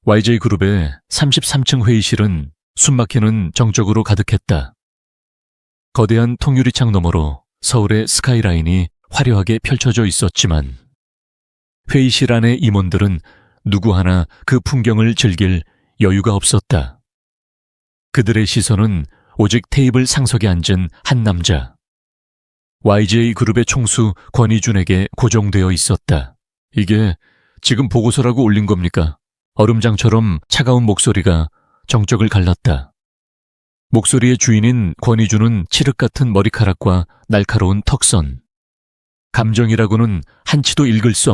YJ그룹의 33층 회의실은 숨막히는 정적으로 가득했다. 거대한 통유리창 너머로 서울의 스카이라인이 화려하게 펼쳐져 있었지만 회의실 안의 임원들은 누구 하나 그 풍경을 즐길 여유가 없었다. 그들의 시선은 오직 테이블 상석에 앉은 한 남자, YJ그룹의 총수 권희준에게 고정되어 있었다. 이게 지금 보고서라고 올린 겁니까? 얼음장처럼 차가운 목소리가 정적을 갈랐다. 목소리의 주인인 권희준은 칠흑 같은 머리카락과 날카로운 턱선, 감정이라고는 한치도 읽을 수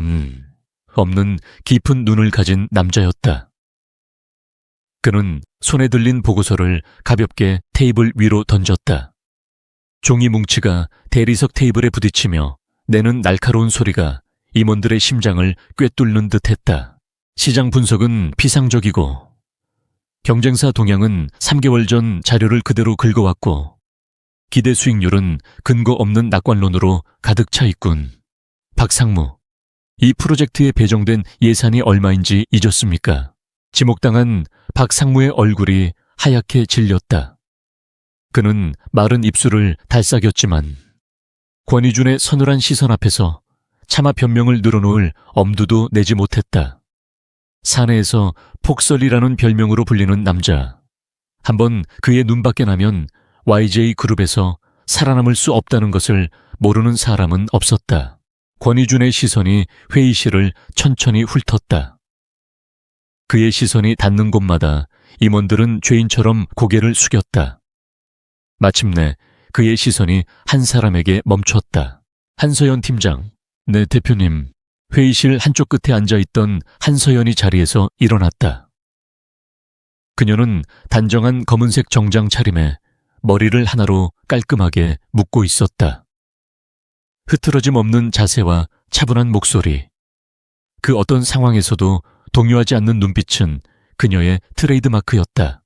없는 깊은 눈을 가진 남자였다. 그는 손에 들린 보고서를 가볍게 테이블 위로 던졌다. 종이 뭉치가 대리석 테이블에 부딪히며 내는 날카로운 소리가 임원들의 심장을 꿰뚫는 듯했다. 시장 분석은 피상적이고 경쟁사 동향은 3개월 전 자료를 그대로 긁어왔고 기대 수익률은 근거 없는 낙관론으로 가득 차 있군. 박상무, 이 프로젝트에 배정된 예산이 얼마인지 잊었습니까? 지목당한 박상무의 얼굴이 하얗게 질렸다. 그는 마른 입술을 달싹였지만 권희준의 서늘한 시선 앞에서 차마 변명을 늘어놓을 엄두도 내지 못했다. 사내에서 폭설이라는 별명으로 불리는 남자. 한번 그의 눈밖에 나면 YJ그룹에서 살아남을 수 없다는 것을 모르는 사람은 없었다. 권희준의 시선이 회의실을 천천히 훑었다. 그의 시선이 닿는 곳마다 임원들은 죄인처럼 고개를 숙였다. 마침내 그의 시선이 한 사람에게 멈췄다. 한서연 팀장, 네 대표님. 회의실 한쪽 끝에 앉아있던 한서연이 자리에서 일어났다. 그녀는 단정한 검은색 정장 차림에 머리를 하나로 깔끔하게 묶고 있었다. 흐트러짐 없는 자세와 차분한 목소리, 그 어떤 상황에서도 동요하지 않는 눈빛은 그녀의 트레이드마크였다.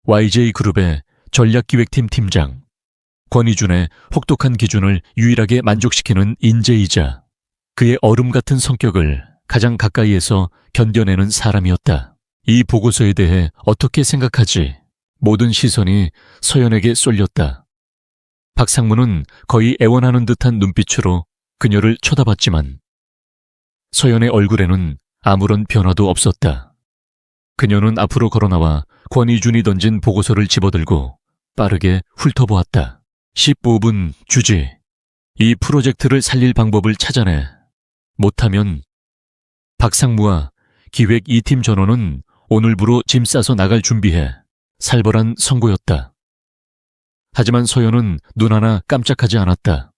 YJ그룹의 전략기획팀 팀장, 권희준의 혹독한 기준을 유일하게 만족시키는 인재이자 그의 얼음 같은 성격을 가장 가까이에서 견뎌내는 사람이었다. 이 보고서에 대해 어떻게 생각하지? 모든 시선이 서연에게 쏠렸다. 박상무는 거의 애원하는 듯한 눈빛으로 그녀를 쳐다봤지만 서연의 얼굴에는 아무런 변화도 없었다. 그녀는 앞으로 걸어나와 권희준이 던진 보고서를 집어들고 빠르게 훑어보았다. 15분 주지. 이 프로젝트를 살릴 방법을 찾아내. 못하면 박상무와 기획 2팀 전원은 오늘부로 짐 싸서 나갈 준비해. 살벌한 선고였다. 하지만 서연은 눈 하나 깜짝하지 않았다.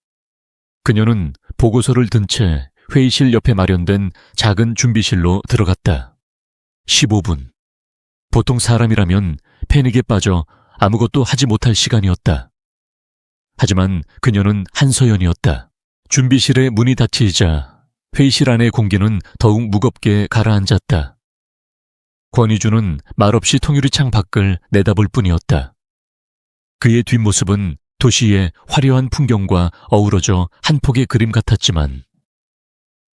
그녀는 보고서를 든 채 회의실 옆에 마련된 작은 준비실로 들어갔다. 15분. 보통 사람이라면 패닉에 빠져 아무것도 하지 못할 시간이었다. 하지만 그녀는 한서연이었다. 준비실의 문이 닫히자 회의실 안의 공기는 더욱 무겁게 가라앉았다. 권희준은 말없이 통유리창 밖을 내다볼 뿐이었다. 그의 뒷모습은 도시의 화려한 풍경과 어우러져 한 폭의 그림 같았지만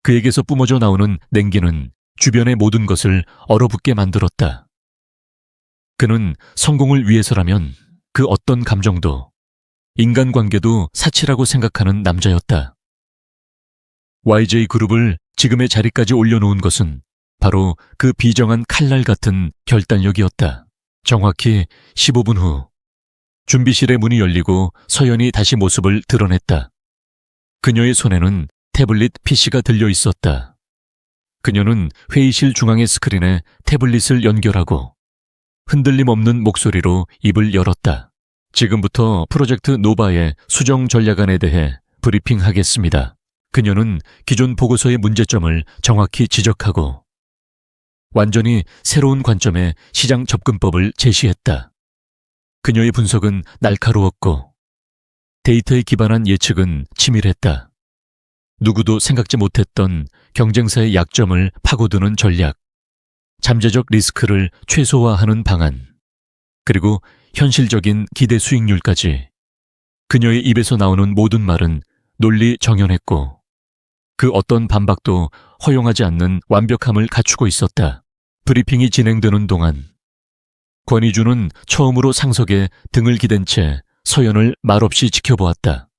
그에게서 뿜어져 나오는 냉기는 주변의 모든 것을 얼어붙게 만들었다. 그는 성공을 위해서라면 그 어떤 감정도, 인간관계도 사치라고 생각하는 남자였다. YJ그룹을 지금의 자리까지 올려놓은 것은 바로 그 비정한 칼날 같은 결단력이었다. 정확히 15분 후 준비실의 문이 열리고 서연이 다시 모습을 드러냈다. 그녀의 손에는 태블릿 PC가 들려 있었다. 그녀는 회의실 중앙의 스크린에 태블릿을 연결하고 흔들림 없는 목소리로 입을 열었다. 지금부터 프로젝트 노바의 수정 전략안에 대해 브리핑하겠습니다. 그녀는 기존 보고서의 문제점을 정확히 지적하고 완전히 새로운 관점의 시장 접근법을 제시했다. 그녀의 분석은 날카로웠고 데이터에 기반한 예측은 치밀했다. 누구도 생각지 못했던 경쟁사의 약점을 파고드는 전략, 잠재적 리스크를 최소화하는 방안, 그리고 현실적인 기대 수익률까지. 그녀의 입에서 나오는 모든 말은 논리 정연했고 그 어떤 반박도 허용하지 않는 완벽함을 갖추고 있었다. 브리핑이 진행되는 동안 권희준은 처음으로 상석에 등을 기댄 채 서연을 말없이 지켜보았다.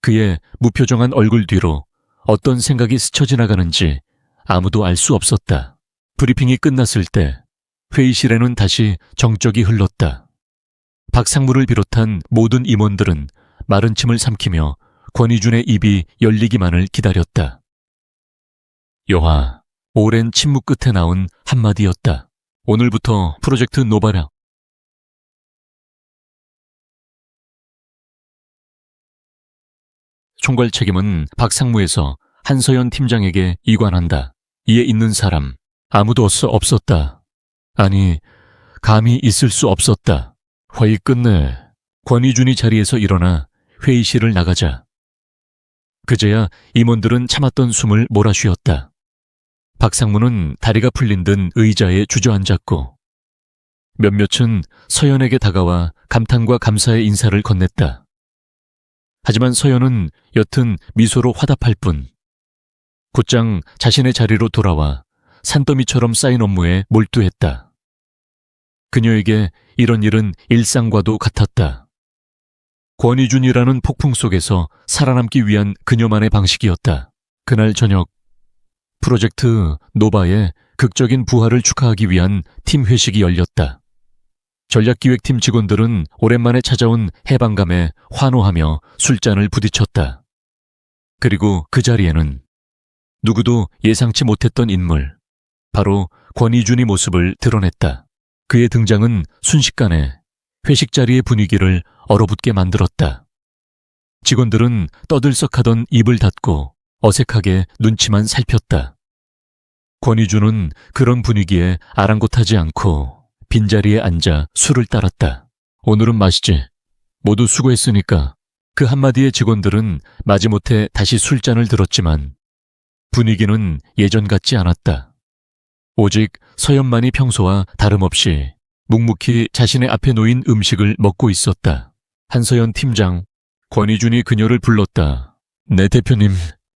그의 무표정한 얼굴 뒤로 어떤 생각이 스쳐 지나가는지 아무도 알 수 없었다. 브리핑이 끝났을 때 회의실에는 다시 정적이 흘렀다. 박상무를 비롯한 모든 임원들은 마른 침을 삼키며 권희준의 입이 열리기만을 기다렸다. 여하, 오랜 침묵 끝에 나온 한마디였다. 오늘부터 프로젝트 노바라. 총괄 책임은 박상무에서 한서연 팀장에게 이관한다. 이에 있는 사람 아무도 없었다. 아니, 감히 있을 수 없었다. 회의 끝내 권희준이 자리에서 일어나 회의실을 나가자 그제야 임원들은 참았던 숨을 몰아쉬었다. 박상무는 다리가 풀린 듯 의자에 주저앉았고 몇몇은 서연에게 다가와 감탄과 감사의 인사를 건넸다. 하지만 서연은 옅은 미소로 화답할 뿐 곧장 자신의 자리로 돌아와 산더미처럼 쌓인 업무에 몰두했다. 그녀에게 이런 일은 일상과도 같았다. 권희준이라는 폭풍 속에서 살아남기 위한 그녀만의 방식이었다. 그날 저녁 프로젝트 노바의 극적인 부활을 축하하기 위한 팀 회식이 열렸다. 전략기획팀 직원들은 오랜만에 찾아온 해방감에 환호하며 술잔을 부딪혔다. 그리고 그 자리에는 누구도 예상치 못했던 인물, 바로 권희준의 모습을 드러냈다. 그의 등장은 순식간에 회식 자리의 분위기를 얼어붙게 만들었다. 직원들은 떠들썩하던 입을 닫고 어색하게 눈치만 살폈다. 권희준은 그런 분위기에 아랑곳하지 않고 빈자리에 앉아 술을 따랐다. 오늘은 마시지. 모두 수고했으니까. 그 한마디에 직원들은 마지못해 다시 술잔을 들었지만 분위기는 예전 같지 않았다. 오직 서연만이 평소와 다름없이 묵묵히 자신의 앞에 놓인 음식을 먹고 있었다. 한서연 팀장, 권희준이 그녀를 불렀다. 네 대표님,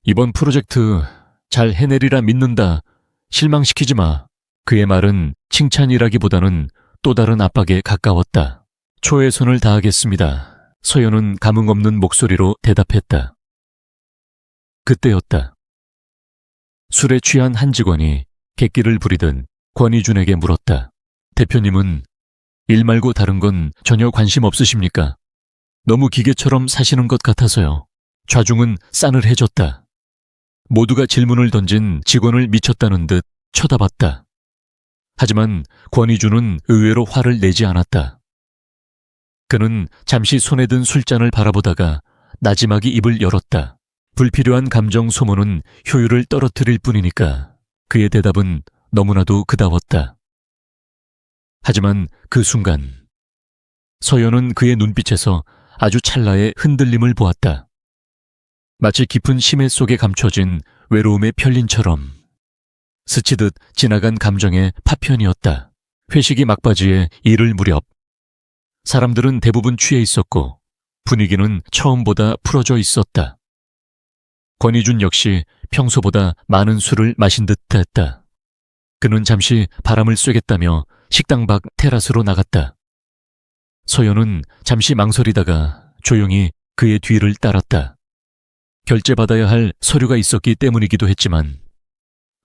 이번 프로젝트 잘 해내리라 믿는다. 실망시키지 마. 그의 말은 칭찬이라기보다는 또 다른 압박에 가까웠다. 최선을 다하겠습니다. 서연은 감흥 없는 목소리로 대답했다. 그때였다. 술에 취한 한 직원이 객기를 부리던 권희준에게 물었다. 대표님은 일 말고 다른 건 전혀 관심 없으십니까? 너무 기계처럼 사시는 것 같아서요. 좌중은 싸늘해졌다. 모두가 질문을 던진 직원을 미쳤다는 듯 쳐다봤다. 하지만 권희준은 의외로 화를 내지 않았다. 그는 잠시 손에 든 술잔을 바라보다가 나지막이 입을 열었다. 불필요한 감정 소모는 효율을 떨어뜨릴 뿐이니까 그의 대답은 너무나도 그다웠다. 하지만 그 순간 서연은 그의 눈빛에서 아주 찰나의 흔들림을 보았다. 마치 깊은 심해 속에 감춰진 외로움의 편린처럼 스치듯 지나간 감정의 파편이었다. 회식이 막바지에 이를 무렵 사람들은 대부분 취해 있었고 분위기는 처음보다 풀어져 있었다. 권희준 역시 평소보다 많은 술을 마신 듯했다. 그는 잠시 바람을 쐬겠다며 식당 밖 테라스로 나갔다. 서연은 잠시 망설이다가 조용히 그의 뒤를 따랐다. 결제받아야 할 서류가 있었기 때문이기도 했지만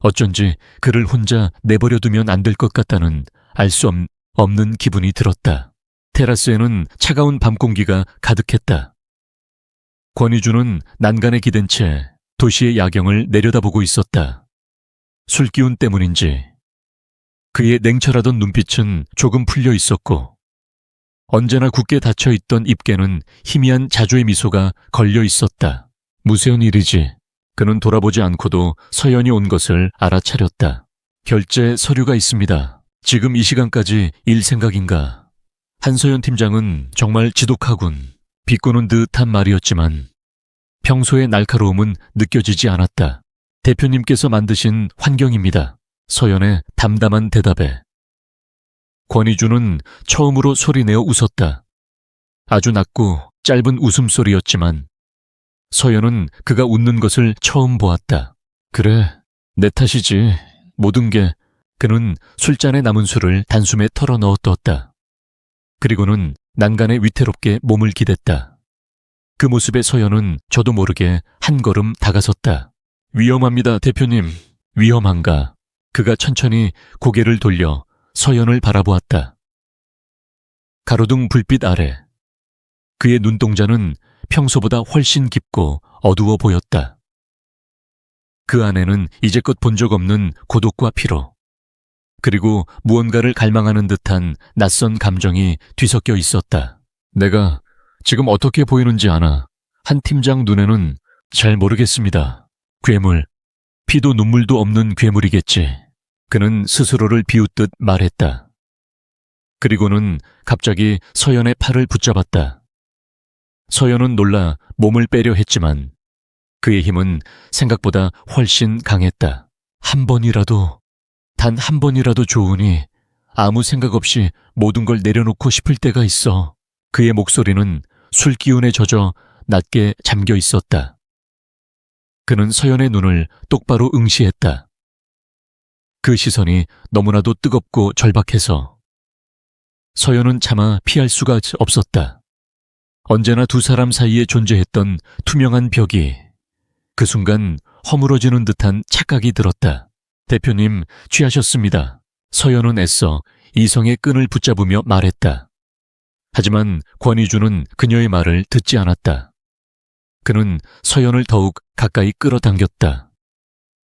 어쩐지 그를 혼자 내버려 두면 안 될 것 같다는 알 수 없는 기분이 들었다. 테라스에는 차가운 밤 공기가 가득했다. 권희준은 난간에 기댄 채 도시의 야경을 내려다보고 있었다. 술기운 때문인지 그의 냉철하던 눈빛은 조금 풀려 있었고 언제나 굳게 닫혀있던 입계는 희미한 자조의 미소가 걸려 있었다. 무서운 일이지. 그는 돌아보지 않고도 서연이 온 것을 알아차렸다. 결제 서류가 있습니다. 지금 이 시간까지 일 생각인가. 한서연 팀장은 정말 지독하군. 비꼬는 듯한 말이었지만 평소의 날카로움은 느껴지지 않았다. 대표님께서 만드신 환경입니다. 서연의 담담한 대답에 권희준은 처음으로 소리내어 웃었다. 아주 낮고 짧은 웃음소리였지만 서연은 그가 웃는 것을 처음 보았다. 그래, 내 탓이지. 모든 게 그는 술잔에 남은 술을 단숨에 털어 넣어두었다. 그리고는 난간에 위태롭게 몸을 기댔다. 그 모습에 서연은 저도 모르게 한 걸음 다가섰다. 위험합니다, 대표님. 위험한가? 그가 천천히 고개를 돌려 서연을 바라보았다. 가로등 불빛 아래 그의 눈동자는 평소보다 훨씬 깊고 어두워 보였다. 그 안에는 이제껏 본 적 없는 고독과 피로, 그리고 무언가를 갈망하는 듯한 낯선 감정이 뒤섞여 있었다. 내가 지금 어떻게 보이는지 아나? 한 팀장 눈에는 잘 모르겠습니다. 괴물, 피도 눈물도 없는 괴물이겠지. 그는 스스로를 비웃듯 말했다. 그리고는 갑자기 서연의 팔을 붙잡았다. 서연은 놀라 몸을 빼려 했지만 그의 힘은 생각보다 훨씬 강했다. 한 번이라도, 단 한 번이라도 좋으니 아무 생각 없이 모든 걸 내려놓고 싶을 때가 있어. 그의 목소리는 술 기운에 젖어 낮게 잠겨 있었다. 그는 서연의 눈을 똑바로 응시했다. 그 시선이 너무나도 뜨겁고 절박해서 서연은 차마 피할 수가 없었다. 언제나 두 사람 사이에 존재했던 투명한 벽이 그 순간 허물어지는 듯한 착각이 들었다. 대표님, 취하셨습니다. 서연은 애써 이성의 끈을 붙잡으며 말했다. 하지만 권희주는 그녀의 말을 듣지 않았다. 그는 서연을 더욱 가까이 끌어당겼다.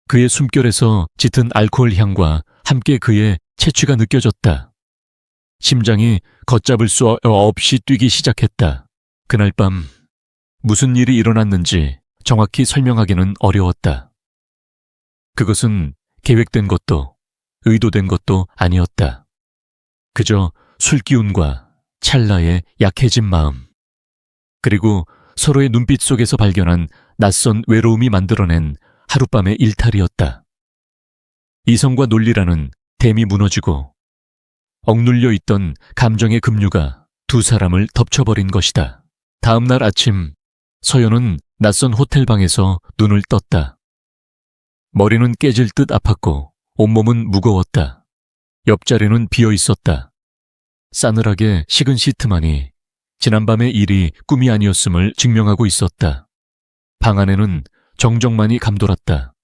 그의 숨결에서 짙은 알코올 향과 함께 그의 채취가 느껴졌다. 심장이 걷잡을 수 없이 뛰기 시작했다. 그날 밤 무슨 일이 일어났는지 정확히 설명하기는 어려웠다. 그것은 계획된 것도 의도된 것도 아니었다. 그저 술기운과 찰나의 약해진 마음, 그리고 서로의 눈빛 속에서 발견한 낯선 외로움이 만들어낸 하룻밤의 일탈이었다. 이성과 논리라는 댐이 무너지고 억눌려 있던 감정의 급류가 두 사람을 덮쳐버린 것이다. 다음 날 아침, 서연은 낯선 호텔방에서 눈을 떴다. 머리는 깨질 듯 아팠고 온몸은 무거웠다. 옆자리는 비어 있었다. 싸늘하게 식은 시트만이 지난밤의 일이 꿈이 아니었음을 증명하고 있었다. 방 안에는 정적만이 감돌았다.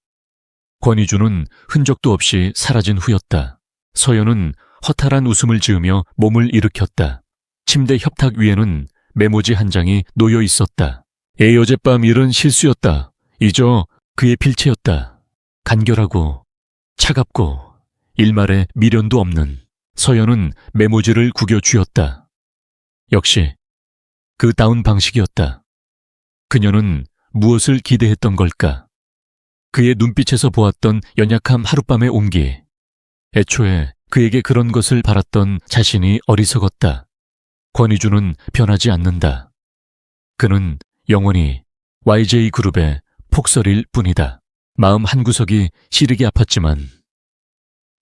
권희주는 흔적도 없이 사라진 후였다. 서연은 허탈한 웃음을 지으며 몸을 일으켰다. 침대 협탁 위에는 메모지 한 장이 놓여 있었다. 어젯밤 일은 실수였다. 잊어. 그의 필체였다. 간결하고 차갑고 일말의 미련도 없는. 서연은 메모지를 구겨 쥐었다. 역시 그 다운 방식이었다. 그녀는 무엇을 기대했던 걸까? 그의 눈빛에서 보았던 연약함 하룻밤의 온기. 애초에 그에게 그런 것을 바랐던 자신이 어리석었다. 권희주는 변하지 않는다. 그는 영원히 YJ그룹의 폭설일 뿐이다. 마음 한구석이 시리게 아팠지만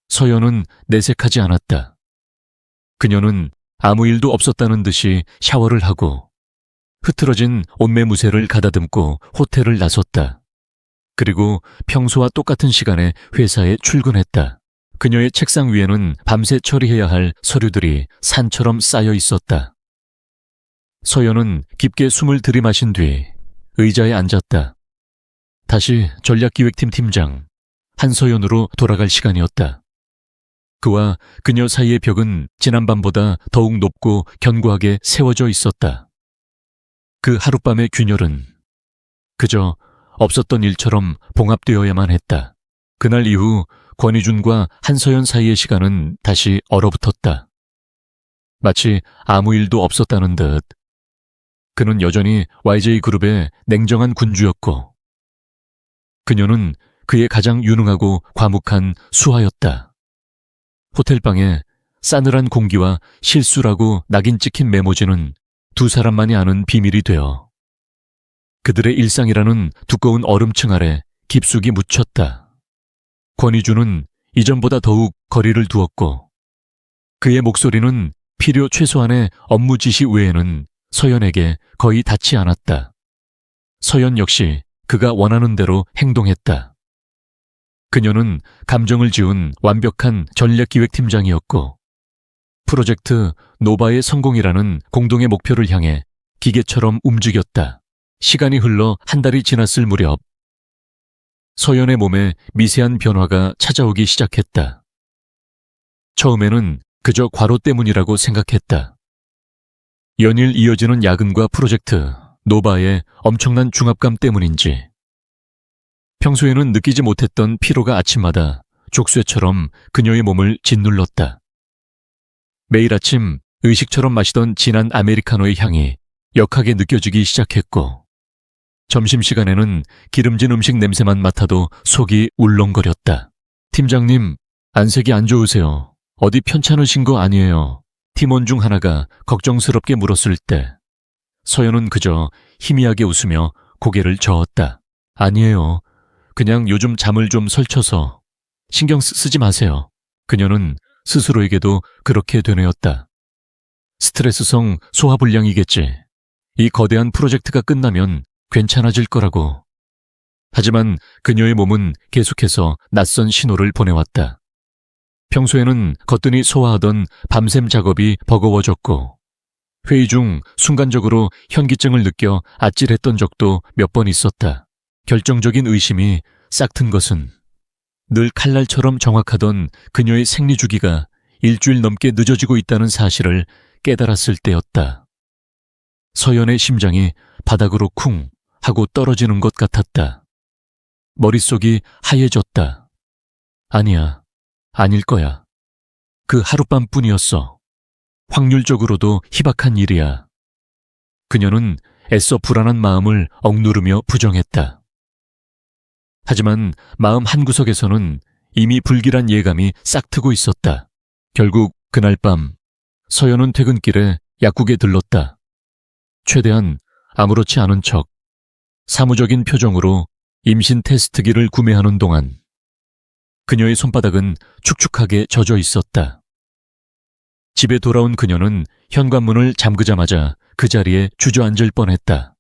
서연은 내색하지 않았다. 그녀는 아무 일도 없었다는 듯이 샤워를 하고 흐트러진 옷매무새를 가다듬고 호텔을 나섰다. 그리고 평소와 똑같은 시간에 회사에 출근했다. 그녀의 책상 위에는 밤새 처리해야 할 서류들이 산처럼 쌓여 있었다. 서연은 깊게 숨을 들이마신 뒤 의자에 앉았다. 다시 전략기획팀 팀장 한서연으로 돌아갈 시간이었다. 그와 그녀 사이의 벽은 지난밤보다 더욱 높고 견고하게 세워져 있었다. 그 하룻밤의 균열은 그저 없었던 일처럼 봉합되어야만 했다. 그날 이후 권희준과 한서연 사이의 시간은 다시 얼어붙었다. 마치 아무 일도 없었다는 듯. 그는 여전히 YJ그룹의 냉정한 군주였고 그녀는 그의 가장 유능하고 과묵한 수하였다. 호텔방에 싸늘한 공기와 실수라고 낙인 찍힌 메모지는 두 사람만이 아는 비밀이 되어 그들의 일상이라는 두꺼운 얼음층 아래 깊숙이 묻혔다. 권희주는 이전보다 더욱 거리를 두었고 그의 목소리는 필요 최소한의 업무 지시 외에는 서연에게 거의 닿지 않았다. 서연 역시 그가 원하는 대로 행동했다. 그녀는 감정을 지운 완벽한 전략기획팀장이었고 프로젝트 노바의 성공이라는 공동의 목표를 향해 기계처럼 움직였다. 시간이 흘러 한 달이 지났을 무렵 서연의 몸에 미세한 변화가 찾아오기 시작했다. 처음에는 그저 과로 때문이라고 생각했다. 연일 이어지는 야근과 프로젝트 노바의 엄청난 중압감 때문인지 평소에는 느끼지 못했던 피로가 아침마다 족쇄처럼 그녀의 몸을 짓눌렀다. 매일 아침 의식처럼 마시던 진한 아메리카노의 향이 역하게 느껴지기 시작했고 점심시간에는 기름진 음식 냄새만 맡아도 속이 울렁거렸다. 팀장님, 안색이 안 좋으세요. 어디 편찮으신 거 아니에요? 팀원 중 하나가 걱정스럽게 물었을 때 서연은 그저 희미하게 웃으며 고개를 저었다. 아니에요. 그냥 요즘 잠을 좀 설쳐서 신경 쓰지 마세요. 그녀는 스스로에게도 그렇게 되뇌었다. 스트레스성 소화불량이겠지. 이 거대한 프로젝트가 끝나면 괜찮아질 거라고. 하지만 그녀의 몸은 계속해서 낯선 신호를 보내왔다. 평소에는 거뜬히 소화하던 밤샘 작업이 버거워졌고 회의 중 순간적으로 현기증을 느껴 아찔했던 적도 몇 번 있었다. 결정적인 의심이 싹튼 것은 늘 칼날처럼 정확하던 그녀의 생리 주기가 일주일 넘게 늦어지고 있다는 사실을 깨달았을 때였다. 서연의 심장이 바닥으로 쿵 하고 떨어지는 것 같았다. 머릿속이 하얘졌다. 아니야, 아닐 거야. 그 하룻밤뿐이었어. 확률적으로도 희박한 일이야. 그녀는 애써 불안한 마음을 억누르며 부정했다. 하지만 마음 한구석에서는 이미 불길한 예감이 싹트고 있었다. 결국 그날 밤 서연은 퇴근길에 약국에 들렀다. 최대한 아무렇지 않은 척 사무적인 표정으로 임신 테스트기를 구매하는 동안 그녀의 손바닥은 축축하게 젖어 있었다. 집에 돌아온 그녀는 현관문을 잠그자마자 그 자리에 주저앉을 뻔했다.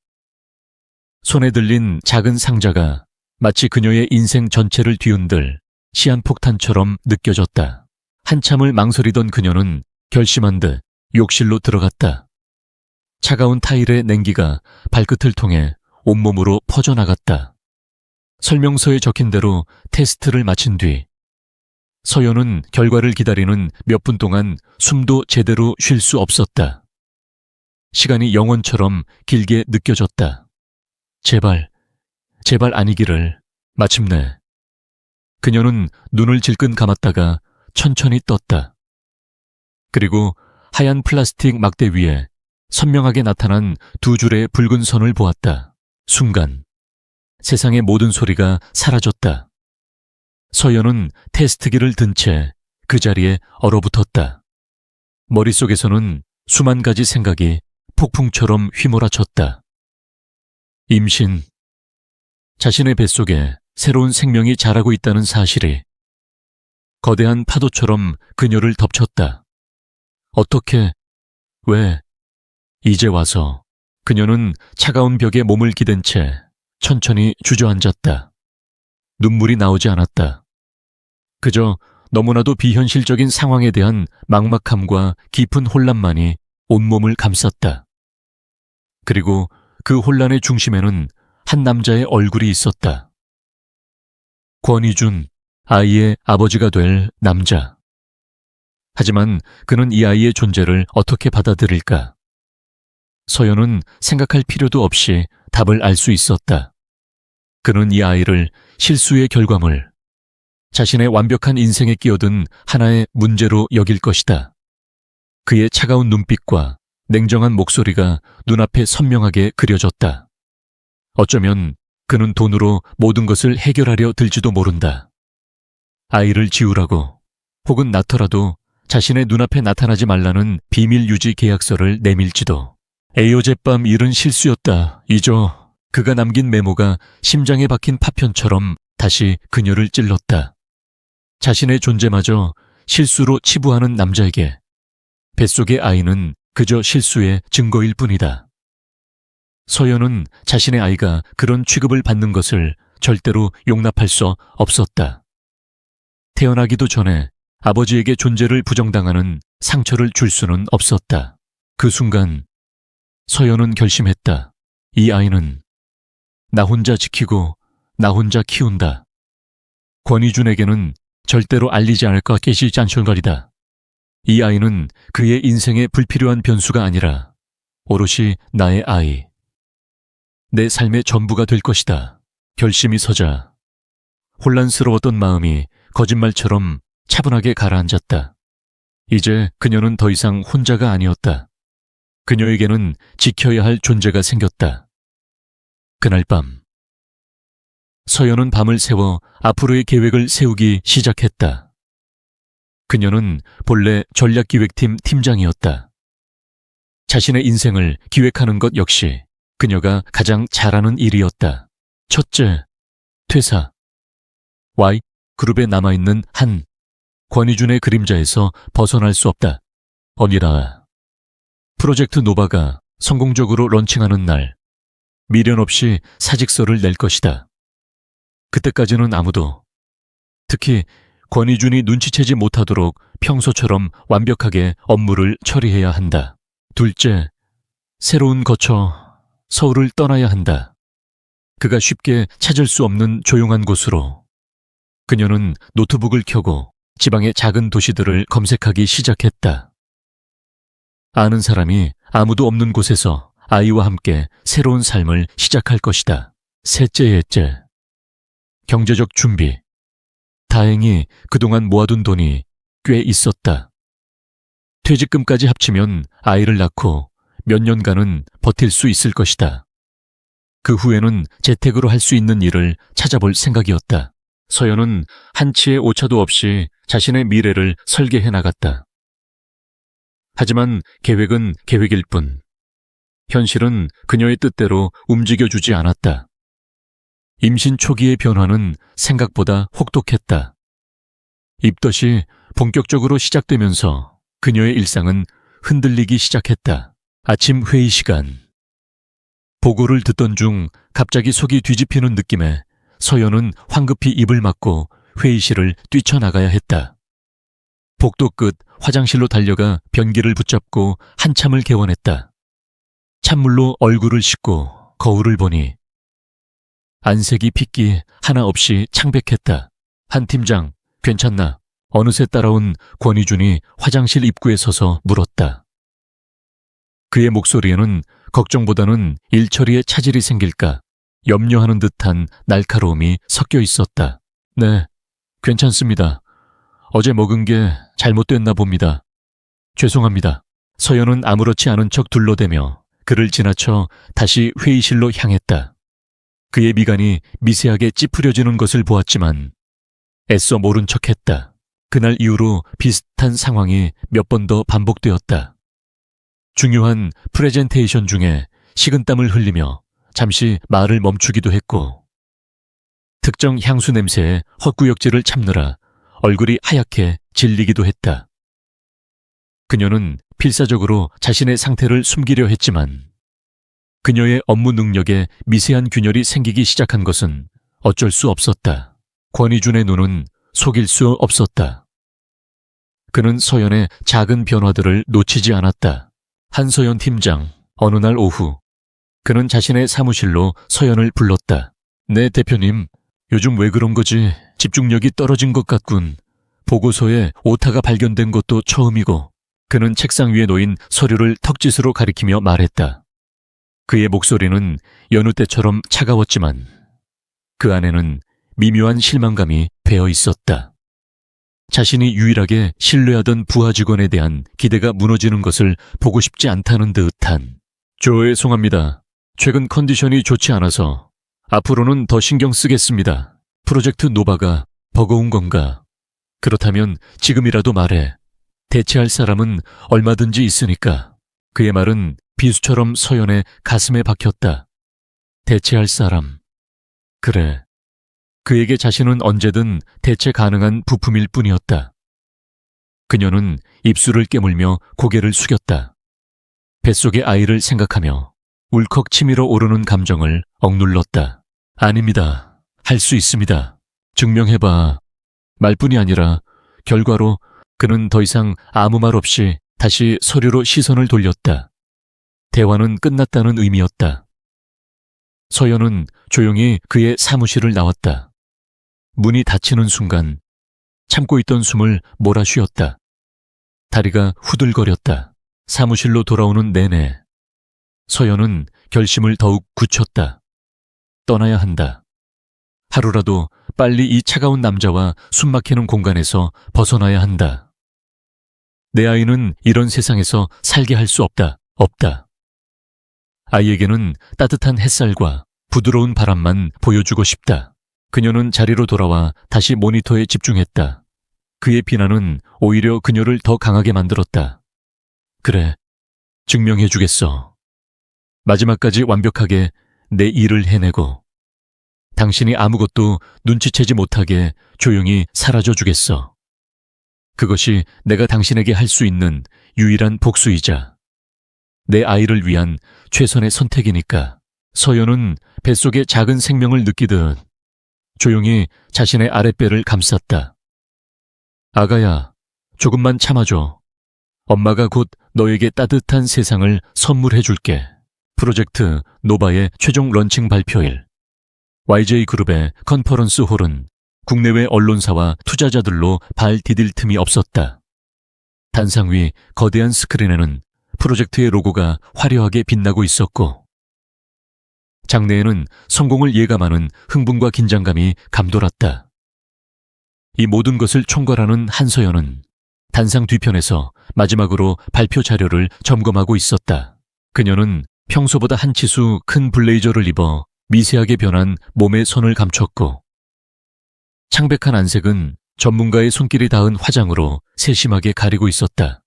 손에 들린 작은 상자가 마치 그녀의 인생 전체를 뒤흔들 시한폭탄처럼 느껴졌다. 한참을 망설이던 그녀는 결심한 듯 욕실로 들어갔다. 차가운 타일의 냉기가 발끝을 통해 온몸으로 퍼져나갔다. 설명서에 적힌 대로 테스트를 마친 뒤 서연은 결과를 기다리는 몇 분 동안 숨도 제대로 쉴 수 없었다. 시간이 영원처럼 길게 느껴졌다. 제발 아니기를. 마침내 그녀는 눈을 질끈 감았다가 천천히 떴다. 그리고 하얀 플라스틱 막대 위에 선명하게 나타난 두 줄의 붉은 선을 보았다. 순간 세상의 모든 소리가 사라졌다. 서연은 테스트기를 든 채 그 자리에 얼어붙었다. 머릿속에서는 수만 가지 생각이 폭풍처럼 휘몰아쳤다. 임신, 자신의 뱃속에 새로운 생명이 자라고 있다는 사실이 거대한 파도처럼 그녀를 덮쳤다. 어떻게, 왜, 이제 와서 그녀는 차가운 벽에 몸을 기댄 채 천천히 주저앉았다. 눈물이 나오지 않았다. 그저 너무나도 비현실적인 상황에 대한 막막함과 깊은 혼란만이 온몸을 감쌌다. 그리고 그 혼란의 중심에는 한 남자의 얼굴이 있었다. 권희준, 아이의 아버지가 될 남자. 하지만 그는 이 아이의 존재를 어떻게 받아들일까? 서연은 생각할 필요도 없이 답을 알 수 있었다. 그는 이 아이를 실수의 결과물, 자신의 완벽한 인생에 끼어든 하나의 문제로 여길 것이다. 그의 차가운 눈빛과 냉정한 목소리가 눈앞에 선명하게 그려졌다. 어쩌면 그는 돈으로 모든 것을 해결하려 들지도 모른다. 아이를 지우라고 혹은 낳더라도 자신의 눈앞에 나타나지 말라는 비밀 유지 계약서를 내밀지도. 에어젯밤 일은 실수였다. 잊어. 그가 남긴 메모가 심장에 박힌 파편처럼 다시 그녀를 찔렀다. 자신의 존재마저 실수로 치부하는 남자에게 뱃속의 아이는 그저 실수의 증거일 뿐이다. 서연은 자신의 아이가 그런 취급을 받는 것을 절대로 용납할 수 없었다. 태어나기도 전에 아버지에게 존재를 부정당하는 상처를 줄 수는 없었다. 그 순간 서연은 결심했다. 이 아이는 나 혼자 지키고 나 혼자 키운다. 권희준에게는 절대로 알리지 않을까 깨시짠천거리다. 이 아이는 그의 인생에 불필요한 변수가 아니라 오롯이 나의 아이. 내 삶의 전부가 될 것이다. 결심이 서자 혼란스러웠던 마음이 거짓말처럼 차분하게 가라앉았다. 이제 그녀는 더 이상 혼자가 아니었다. 그녀에게는 지켜야 할 존재가 생겼다. 그날 밤 서연은 밤을 새워 앞으로의 계획을 세우기 시작했다. 그녀는 본래 전략기획팀 팀장이었다. 자신의 인생을 기획하는 것 역시 그녀가 가장 잘하는 일이었다. 첫째, 퇴사. Y 그룹에 남아있는 한 권희준의 그림자에서 벗어날 수 없다. 어니라. 프로젝트 노바가 성공적으로 런칭하는 날, 미련 없이 사직서를 낼 것이다. 그때까지는 아무도, 특히 권희준이 눈치채지 못하도록 평소처럼 완벽하게 업무를 처리해야 한다. 둘째, 새로운 거처, 서울을 떠나야 한다. 그가 쉽게 찾을 수 없는 조용한 곳으로. 그녀는 노트북을 켜고 지방의 작은 도시들을 검색하기 시작했다. 아는 사람이 아무도 없는 곳에서 아이와 함께 새로운 삶을 시작할 것이다. 셋째, 경제적 준비. 다행히 그동안 모아둔 돈이 꽤 있었다. 퇴직금까지 합치면 아이를 낳고 몇 년간은 버틸 수 있을 것이다. 그 후에는 재택으로 할 수 있는 일을 찾아볼 생각이었다. 서연은 한치의 오차도 없이 자신의 미래를 설계해 나갔다. 하지만 계획은 계획일 뿐, 현실은 그녀의 뜻대로 움직여주지 않았다. 임신 초기의 변화는 생각보다 혹독했다. 입덧이 본격적으로 시작되면서 그녀의 일상은 흔들리기 시작했다. 아침 회의 시간. 보고를 듣던 중 갑자기 속이 뒤집히는 느낌에 서연은 황급히 입을 막고 회의실을 뛰쳐나가야 했다. 복도 끝 화장실로 달려가 변기를 붙잡고 한참을 개원했다. 찬물로 얼굴을 씻고 거울을 보니 안색이 핏기 하나 없이 창백했다. 한 팀장, 괜찮나? 어느새 따라온 권희준이 화장실 입구에 서서 물었다. 그의 목소리에는 걱정보다는 일 처리에 차질이 생길까 염려하는 듯한 날카로움이 섞여 있었다. 네, 괜찮습니다. 어제 먹은 게 잘못됐나 봅니다. 죄송합니다. 서연은 아무렇지 않은 척 둘러대며 그를 지나쳐 다시 회의실로 향했다. 그의 미간이 미세하게 찌푸려지는 것을 보았지만 애써 모른 척했다. 그날 이후로 비슷한 상황이 몇 번 더 반복되었다. 중요한 프레젠테이션 중에 식은땀을 흘리며 잠시 말을 멈추기도 했고, 특정 향수 냄새에 헛구역질을 참느라 얼굴이 하얗게 질리기도 했다. 그녀는 필사적으로 자신의 상태를 숨기려 했지만 그녀의 업무 능력에 미세한 균열이 생기기 시작한 것은 어쩔 수 없었다. 권희준의 눈은 속일 수 없었다. 그는 서연의 작은 변화들을 놓치지 않았다. 한서연 팀장, 어느 날 오후 그는 자신의 사무실로 서연을 불렀다. 네, 대표님. 요즘 왜 그런 거지? 집중력이 떨어진 것 같군. 보고서에 오타가 발견된 것도 처음이고. 그는 책상 위에 놓인 서류를 턱짓으로 가리키며 말했다. 그의 목소리는 여느 때처럼 차가웠지만 그 안에는 미묘한 실망감이 배어 있었다. 자신이 유일하게 신뢰하던 부하 직원에 대한 기대가 무너지는 것을 보고 싶지 않다는 듯한. 죄송합니다. 최근 컨디션이 좋지 않아서 앞으로는 더 신경 쓰겠습니다. 프로젝트 노바가 버거운 건가? 그렇다면 지금이라도 말해. 대체할 사람은 얼마든지 있으니까. 그의 말은 비수처럼 서연의 가슴에 박혔다. 대체할 사람. 그래. 그에게 자신은 언제든 대체 가능한 부품일 뿐이었다. 그녀는 입술을 깨물며 고개를 숙였다. 뱃속의 아이를 생각하며 울컥 치밀어 오르는 감정을 억눌렀다. 아닙니다. 할 수 있습니다. 증명해봐. 말뿐이 아니라 결과로 그는 더 이상 아무 말 없이 다시 서류로 시선을 돌렸다. 대화는 끝났다는 의미였다. 서연은 조용히 그의 사무실을 나왔다. 문이 닫히는 순간 참고 있던 숨을 몰아쉬었다. 다리가 후들거렸다. 사무실로 돌아오는 내내 서연은 결심을 더욱 굳혔다. 떠나야 한다. 하루라도 빨리 이 차가운 남자와 숨막히는 공간에서 벗어나야 한다. 내 아이는 이런 세상에서 살게 할 수 없다. 아이에게는 따뜻한 햇살과 부드러운 바람만 보여주고 싶다. 그녀는 자리로 돌아와 다시 모니터에 집중했다. 그의 비난은 오히려 그녀를 더 강하게 만들었다. 그래, 증명해주겠어. 마지막까지 완벽하게 내 일을 해내고 당신이 아무것도 눈치채지 못하게 조용히 사라져주겠어. 그것이 내가 당신에게 할 수 있는 유일한 복수이자 내 아이를 위한 최선의 선택이니까. 서연은 뱃속에 작은 생명을 느끼듯 조용히 자신의 아랫배를 감쌌다. 아가야, 조금만 참아줘. 엄마가 곧 너에게 따뜻한 세상을 선물해줄게. 프로젝트 노바의 최종 런칭 발표일. YJ그룹의 컨퍼런스 홀은 국내외 언론사와 투자자들로 발 디딜 틈이 없었다. 단상 위 거대한 스크린에는 프로젝트의 로고가 화려하게 빛나고 있었고 장내에는 성공을 예감하는 흥분과 긴장감이 감돌았다. 이 모든 것을 총괄하는 한서연은 단상 뒤편에서 마지막으로 발표 자료를 점검하고 있었다. 그녀는 평소보다 한 치수 큰 블레이저를 입어 미세하게 변한 몸에 선을 감췄고 창백한 안색은 전문가의 손길이 닿은 화장으로 세심하게 가리고 있었다.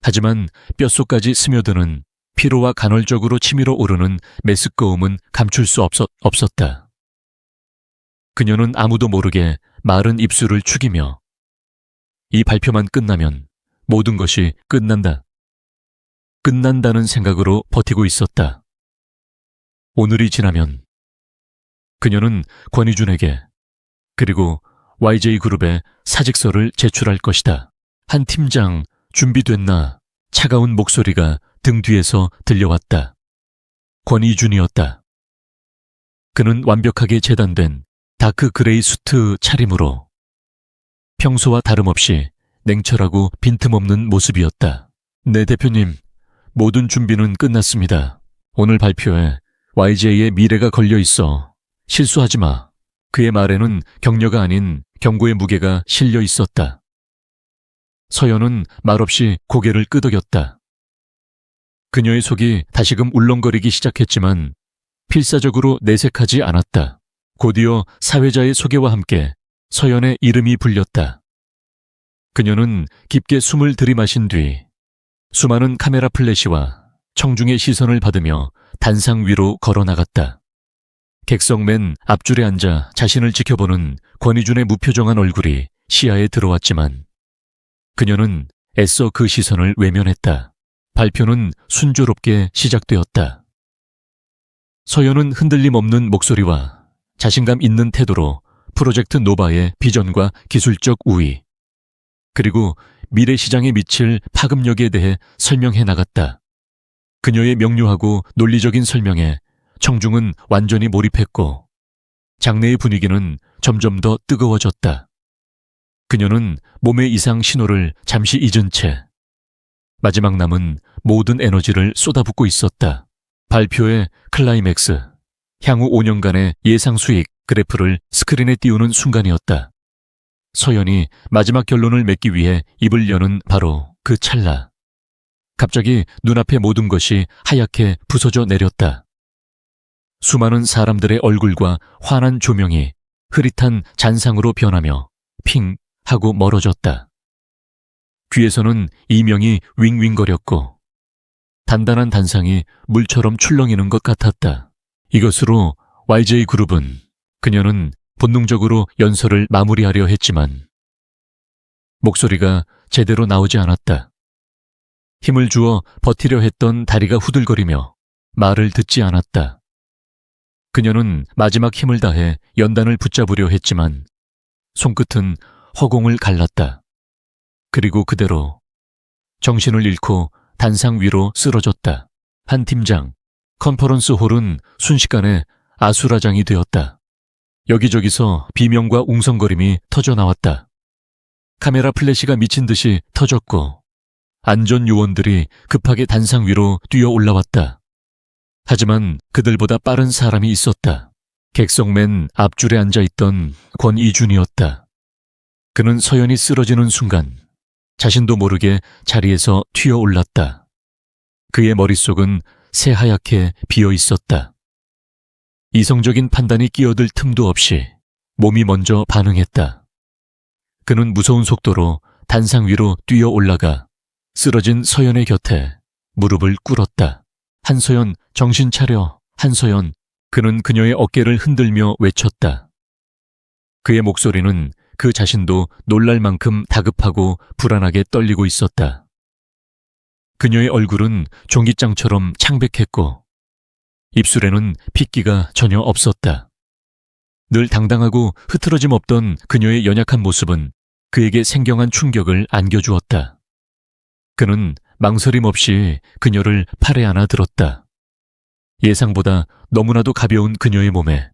하지만 뼛속까지 스며드는 피로와 간헐적으로 치밀어 오르는 메스꺼움은 감출 수 없었다. 그녀는 아무도 모르게 마른 입술을 축이며 이 발표만 끝나면 모든 것이 끝난다는 생각으로 버티고 있었다. 오늘이 지나면 그녀는 권희준에게 그리고 YJ그룹에 사직서를 제출할 것이다. 한 팀장 준비됐나? 차가운 목소리가 등 뒤에서 들려왔다. 권희준이었다. 그는 완벽하게 재단된 다크 그레이 수트 차림으로 평소와 다름없이 냉철하고 빈틈없는 모습이었다. 네, 대표님. 모든 준비는 끝났습니다. 오늘 발표에 YJ의 미래가 걸려 있어. 실수하지 마. 그의 말에는 격려가 아닌 경고의 무게가 실려 있었다. 서연은 말없이 고개를 끄덕였다. 그녀의 속이 다시금 울렁거리기 시작했지만 필사적으로 내색하지 않았다. 곧이어 사회자의 소개와 함께 서연의 이름이 불렸다. 그녀는 깊게 숨을 들이마신 뒤 수많은 카메라 플래시와 청중의 시선을 받으며 단상 위로 걸어나갔다. 객석 맨 앞줄에 앉아 자신을 지켜보는 권희준의 무표정한 얼굴이 시야에 들어왔지만 그녀는 애써 그 시선을 외면했다. 발표는 순조롭게 시작되었다. 서연은 흔들림 없는 목소리와 자신감 있는 태도로 프로젝트 노바의 비전과 기술적 우위, 그리고 미래 시장에 미칠 파급력에 대해 설명해 나갔다. 그녀의 명료하고 논리적인 설명에 청중은 완전히 몰입했고 장내의 분위기는 점점 더 뜨거워졌다. 그녀는 몸의 이상 신호를 잠시 잊은 채 마지막 남은 모든 에너지를 쏟아붓고 있었다. 발표의 클라이맥스, 향후 5년간의 예상 수익 그래프를 스크린에 띄우는 순간이었다. 서연이 마지막 결론을 맺기 위해 입을 여는 바로 그 찰나. 갑자기 눈앞의 모든 것이 하얗게 부서져 내렸다. 수많은 사람들의 얼굴과 환한 조명이 흐릿한 잔상으로 변하며 핑 하고 멀어졌다. 귀에서는 이명이 윙윙거렸고 단단한 단상이 물처럼 출렁이는 것 같았다. 이것으로 YJ그룹은 그녀는 본능적으로 연설을 마무리하려 했지만 목소리가 제대로 나오지 않았다. 힘을 주어 버티려 했던 다리가 후들거리며 말을 듣지 않았다. 그녀는 마지막 힘을 다해 연단을 붙잡으려 했지만 손끝은 허공을 갈랐다. 그리고 그대로 정신을 잃고 단상 위로 쓰러졌다. 한 팀장, 컨퍼런스 홀은 순식간에 아수라장이 되었다. 여기저기서 비명과 웅성거림이 터져나왔다. 카메라 플래시가 미친 듯이 터졌고 안전 요원들이 급하게 단상 위로 뛰어 올라왔다. 하지만 그들보다 빠른 사람이 있었다. 객석 맨 앞줄에 앉아있던 권이준이었다. 그는 서연이 쓰러지는 순간 자신도 모르게 자리에서 튀어 올랐다. 그의 머릿속은 새하얗게 비어 있었다. 이성적인 판단이 끼어들 틈도 없이 몸이 먼저 반응했다. 그는 무서운 속도로 단상 위로 뛰어 올라가 쓰러진 서연의 곁에 무릎을 꿇었다. 한서연, 정신 차려. 한서연. 그는 그녀의 어깨를 흔들며 외쳤다. 그의 목소리는 그 자신도 놀랄 만큼 다급하고 불안하게 떨리고 있었다. 그녀의 얼굴은 종깃장처럼 창백했고 입술에는 핏기가 전혀 없었다. 늘 당당하고 흐트러짐 없던 그녀의 연약한 모습은 그에게 생경한 충격을 안겨주었다. 그는 망설임 없이 그녀를 팔에 안아 들었다. 예상보다 너무나도 가벼운 그녀의 몸에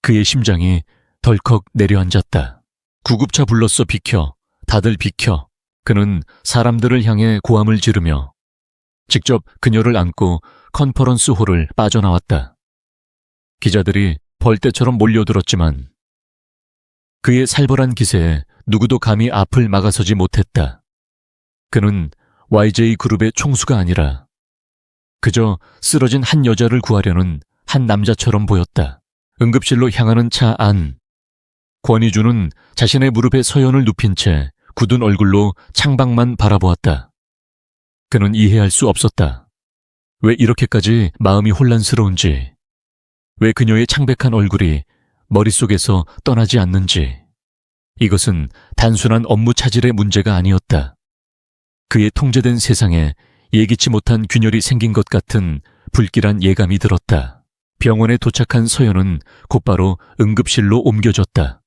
그의 심장이 덜컥 내려앉았다. 구급차 불렀어. 비켜. 다들 비켜. 그는 사람들을 향해 고함을 지르며 직접 그녀를 안고 컨퍼런스 홀을 빠져나왔다. 기자들이 벌떼처럼 몰려들었지만 그의 살벌한 기세에 누구도 감히 앞을 막아서지 못했다. 그는 YJ그룹의 총수가 아니라 그저 쓰러진 한 여자를 구하려는 한 남자처럼 보였다. 응급실로 향하는 차 안. 권희준은 자신의 무릎에 서연을 눕힌 채 굳은 얼굴로 창밖만 바라보았다. 그는 이해할 수 없었다. 왜 이렇게까지 마음이 혼란스러운지, 왜 그녀의 창백한 얼굴이 머릿속에서 떠나지 않는지. 이것은 단순한 업무 차질의 문제가 아니었다. 그의 통제된 세상에 예기치 못한 균열이 생긴 것 같은 불길한 예감이 들었다. 병원에 도착한 서연은 곧바로 응급실로 옮겨졌다.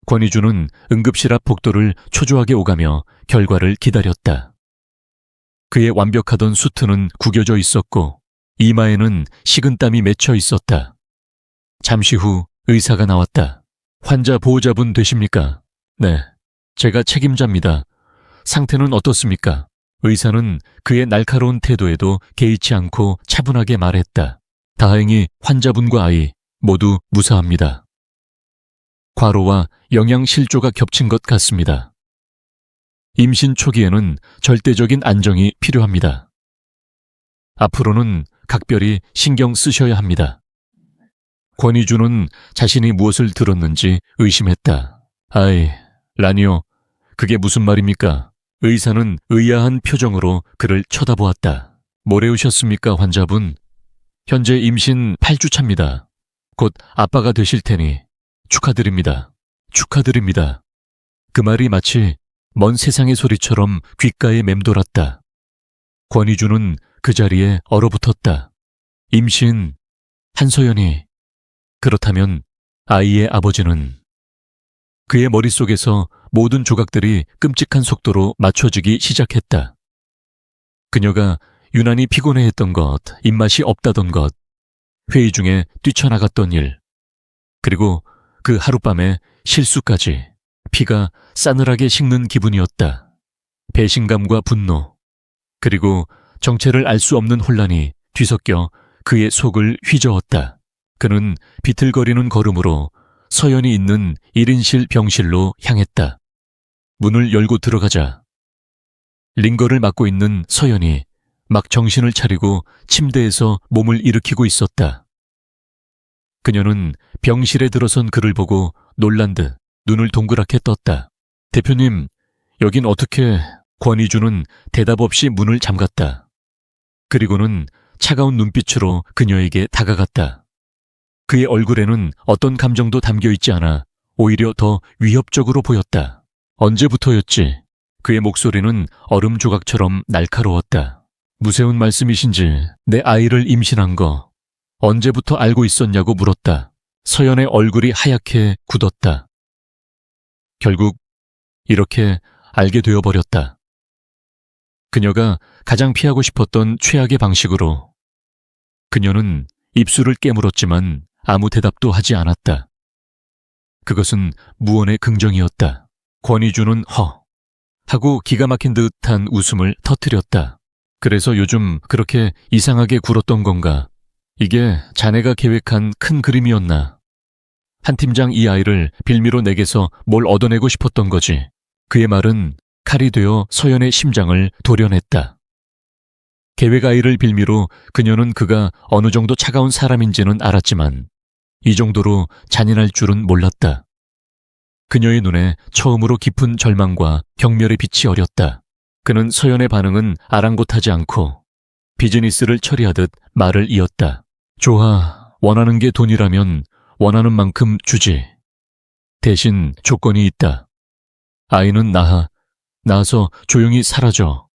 권희준은 응급실 앞 복도를 초조하게 오가며 결과를 기다렸다. 그의 완벽하던 수트는 구겨져 있었고 이마에는 식은땀이 맺혀 있었다. 잠시 후 의사가 나왔다. 환자 보호자분 되십니까? 네, 제가 책임자입니다. 상태는 어떻습니까? 의사는 그의 날카로운 태도에도 개의치 않고 차분하게 말했다. 다행히 환자분과 아이 모두 무사합니다. 과로와 영양실조가 겹친 것 같습니다. 임신 초기에는 절대적인 안정이 필요합니다. 앞으로는 각별히 신경 쓰셔야 합니다. 권희준은 자신이 무엇을 들었는지 의심했다. 아이, 라니오, 그게 무슨 말입니까? 의사는 의아한 표정으로 그를 쳐다보았다. 모레 오셨습니까, 환자분? 현재 임신 8주 차입니다. 곧 아빠가 되실 테니 축하드립니다. 축하드립니다. 그 말이 마치 먼 세상의 소리처럼 귓가에 맴돌았다. 권희준은 그 자리에 얼어붙었다. 임신, 한서연이. 그렇다면 아이의 아버지는. 그의 머릿속에서 모든 조각들이 끔찍한 속도로 맞춰지기 시작했다. 그녀가 유난히 피곤해했던 것, 입맛이 없다던 것, 회의 중에 뛰쳐나갔던 일, 그리고 그 하룻밤의 실수까지. 피가 싸늘하게 식는 기분이었다. 배신감과 분노, 그리고 정체를 알 수 없는 혼란이 뒤섞여 그의 속을 휘저었다. 그는 비틀거리는 걸음으로 서연이 있는 1인실 병실로 향했다. 문을 열고 들어가자 링거를 맡고 있는 서연이 막 정신을 차리고 침대에서 몸을 일으키고 있었다. 그녀는 병실에 들어선 그를 보고 놀란 듯 눈을 동그랗게 떴다. 대표님, 여긴 어떻게... 권희준은 대답 없이 문을 잠갔다. 그리고는 차가운 눈빛으로 그녀에게 다가갔다. 그의 얼굴에는 어떤 감정도 담겨있지 않아 오히려 더 위협적으로 보였다. 언제부터였지? 그의 목소리는 얼음 조각처럼 날카로웠다. 무서운 말씀이신지 내 아이를 임신한 거 언제부터 알고 있었냐고 물었다. 서연의 얼굴이 하얗게 굳었다. 결국 이렇게 알게 되어버렸다. 그녀가 가장 피하고 싶었던 최악의 방식으로. 그녀는 입술을 깨물었지만 아무 대답도 하지 않았다. 그것은 무언의 긍정이었다. 권희주는 허 하고 기가 막힌 듯한 웃음을 터뜨렸다. 그래서 요즘 그렇게 이상하게 굴었던 건가? 이게 자네가 계획한 큰 그림이었나? 한 팀장 이 아이를 빌미로 내게서 뭘 얻어내고 싶었던 거지. 그의 말은 칼이 되어 서연의 심장을 도려냈다. 계획 아이를 빌미로 그녀는 그가 어느 정도 차가운 사람인지는 알았지만 이 정도로 잔인할 줄은 몰랐다. 그녀의 눈에 처음으로 깊은 절망과 경멸의 빛이 어렸다. 그는 서연의 반응은 아랑곳하지 않고 비즈니스를 처리하듯 말을 이었다. 좋아, 원하는 게 돈이라면 원하는 만큼 주지. 대신 조건이 있다. 아이는 나아서 조용히 사라져.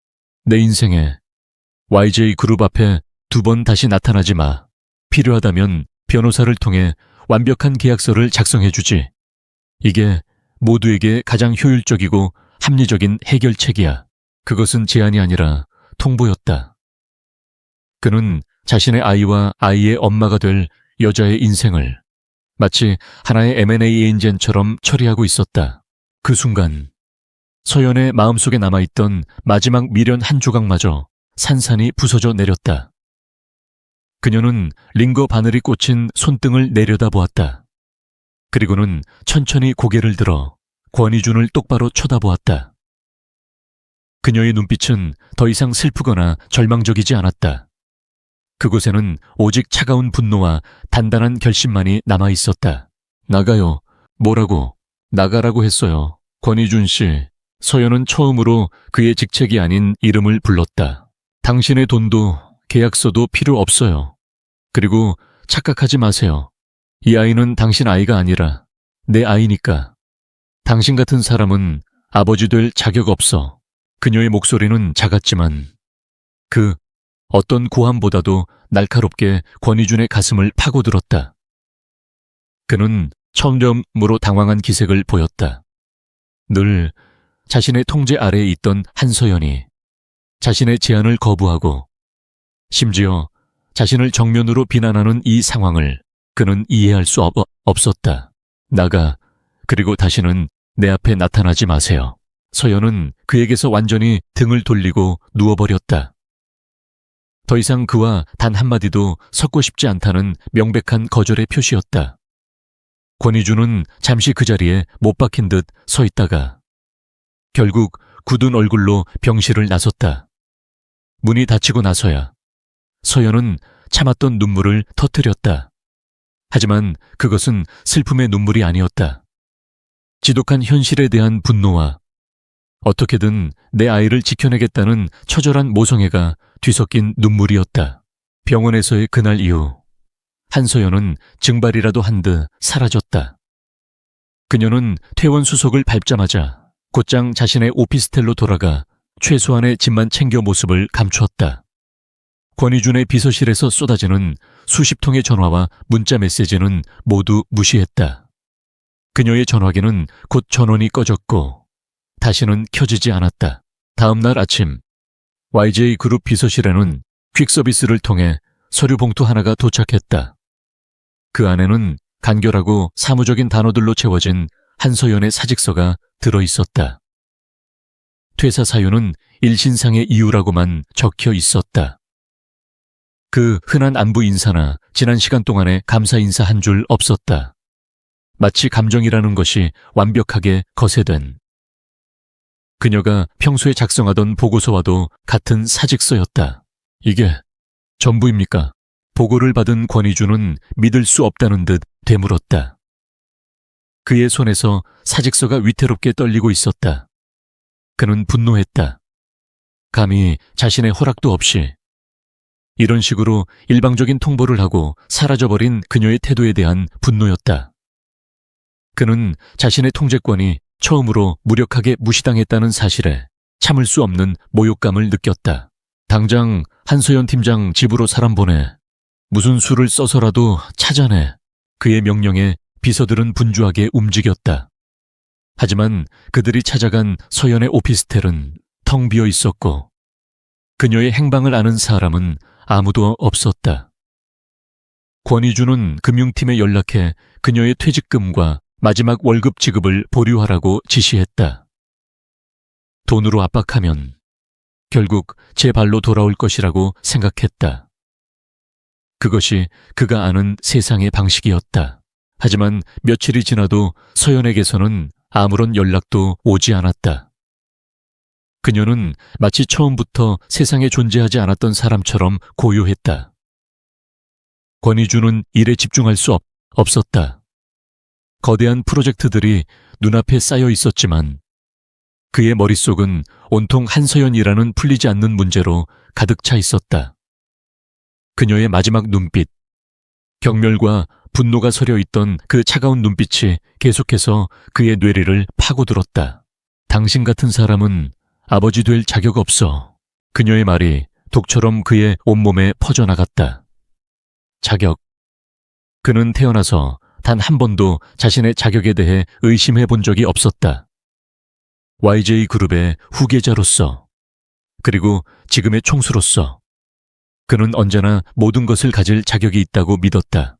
내 인생에 YJ 그룹 앞에 2번 다시 나타나지 마. 필요하다면 변호사를 통해 완벽한 계약서를 작성해주지. 이게 모두에게 가장 효율적이고 합리적인 해결책이야. 그것은 제안이 아니라 통보였다. 그는 자신의 아이와 아이의 엄마가 될 여자의 인생을 마치 하나의 M&A 에인젠처럼 처리하고 있었다. 그 순간 서연의 마음속에 남아있던 마지막 미련 한 조각마저 산산이 부서져 내렸다. 그녀는 링거 바늘이 꽂힌 손등을 내려다보았다. 그리고는 천천히 고개를 들어 권희준을 똑바로 쳐다보았다. 그녀의 눈빛은 더 이상 슬프거나 절망적이지 않았다. 그곳에는 오직 차가운 분노와 단단한 결심만이 남아있었다. 나가요. 뭐라고? 나가라고 했어요. 권희준 씨. 서연은 처음으로 그의 직책이 아닌 이름을 불렀다. 당신의 돈도 계약서도 필요 없어요. 그리고 착각하지 마세요. 이 아이는 당신 아이가 아니라 내 아이니까. 당신 같은 사람은 아버지 될 자격 없어. 그녀의 목소리는 작았지만 그 어떤 고함보다도 날카롭게 권희준의 가슴을 파고들었다. 그는 처음으로 당황한 기색을 보였다. 늘 자신의 통제 아래에 있던 한서연이 자신의 제안을 거부하고 심지어 자신을 정면으로 비난하는 이 상황을 그는 이해할 수 없었다. 나가, 그리고 다시는 내 앞에 나타나지 마세요. 서연은 그에게서 완전히 등을 돌리고 누워버렸다. 더 이상 그와 단 한마디도 섞고 싶지 않다는 명백한 거절의 표시였다. 권희준은 잠시 그 자리에 못 박힌 듯 서 있다가 결국 굳은 얼굴로 병실을 나섰다. 문이 닫히고 나서야 서연은 참았던 눈물을 터뜨렸다. 하지만 그것은 슬픔의 눈물이 아니었다. 지독한 현실에 대한 분노와 어떻게든 내 아이를 지켜내겠다는 처절한 모성애가 뒤섞인 눈물이었다. 병원에서의 그날 이후 한서연은 증발이라도 한 듯 사라졌다. 그녀는 퇴원 수속을 밟자마자 곧장 자신의 오피스텔로 돌아가 최소한의 짐만 챙겨 모습을 감추었다. 권희준의 비서실에서 쏟아지는 수십 통의 전화와 문자 메시지는 모두 무시했다. 그녀의 전화기는 곧 전원이 꺼졌고 다시는 켜지지 않았다. 다음 날 아침 YJ 그룹 비서실에는 퀵서비스를 통해 서류 봉투 하나가 도착했다. 그 안에는 간결하고 사무적인 단어들로 채워진 한서연의 사직서가 들어있었다. 퇴사 사유는 일신상의 이유라고만 적혀 있었다. 그 흔한 안부 인사나 지난 시간 동안의 감사 인사 한 줄 없었다. 마치 감정이라는 것이 완벽하게 거세된. 그녀가 평소에 작성하던 보고서와도 같은 사직서였다. 이게 전부입니까? 보고를 받은 권희준은 믿을 수 없다는 듯 되물었다. 그의 손에서 사직서가 위태롭게 떨리고 있었다. 그는 분노했다. 감히 자신의 허락도 없이 이런 식으로 일방적인 통보를 하고 사라져버린 그녀의 태도에 대한 분노였다. 그는 자신의 통제권이 처음으로 무력하게 무시당했다는 사실에 참을 수 없는 모욕감을 느꼈다. 당장 한서연 팀장 집으로 사람 보내. 무슨 수를 써서라도 찾아내. 그의 명령에 비서들은 분주하게 움직였다. 하지만 그들이 찾아간 서연의 오피스텔은 텅 비어 있었고 그녀의 행방을 아는 사람은 아무도 없었다. 권희주는 금융팀에 연락해 그녀의 퇴직금과 마지막 월급 지급을 보류하라고 지시했다. 돈으로 압박하면 결국 제 발로 돌아올 것이라고 생각했다. 그것이 그가 아는 세상의 방식이었다. 하지만 며칠이 지나도 서연에게서는 아무런 연락도 오지 않았다. 그녀는 마치 처음부터 세상에 존재하지 않았던 사람처럼 고요했다. 권희주는 일에 집중할 수 없었다. 거대한 프로젝트들이 눈앞에 쌓여 있었지만 그의 머릿속은 온통 한서연이라는 풀리지 않는 문제로 가득 차 있었다. 그녀의 마지막 눈빛, 경멸과 분노가 서려 있던 그 차가운 눈빛이 계속해서 그의 뇌리를 파고들었다. 당신 같은 사람은 아버지 될 자격 없어. 그녀의 말이 독처럼 그의 온몸에 퍼져나갔다. 자격. 그는 태어나서 단 한 번도 자신의 자격에 대해 의심해 본 적이 없었다. YJ그룹의 후계자로서, 그리고 지금의 총수로서 그는 언제나 모든 것을 가질 자격이 있다고 믿었다.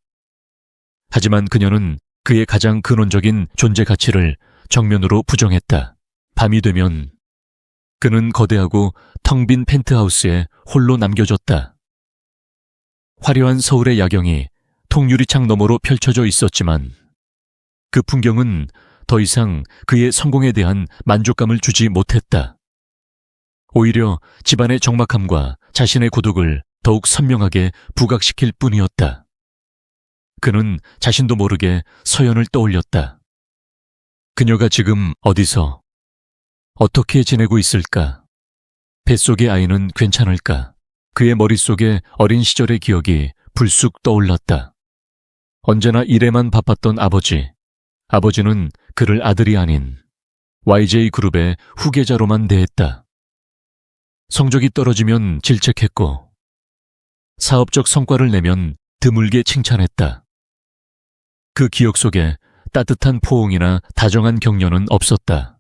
하지만 그녀는 그의 가장 근원적인 존재 가치를 정면으로 부정했다. 밤이 되면 그는 거대하고 텅 빈 펜트하우스에 홀로 남겨졌다. 화려한 서울의 야경이 통유리창 너머로 펼쳐져 있었지만 그 풍경은 더 이상 그의 성공에 대한 만족감을 주지 못했다. 오히려 집안의 적막함과 자신의 고독을 더욱 선명하게 부각시킬 뿐이었다. 그는 자신도 모르게 서연을 떠올렸다. 그녀가 지금 어디서, 어떻게 지내고 있을까? 뱃속의 아이는 괜찮을까? 그의 머릿속에 어린 시절의 기억이 불쑥 떠올랐다. 언제나 일에만 바빴던 아버지. 아버지는 그를 아들이 아닌 YJ그룹의 후계자로만 대했다. 성적이 떨어지면 질책했고 사업적 성과를 내면 드물게 칭찬했다. 그 기억 속에 따뜻한 포옹이나 다정한 격려는 없었다.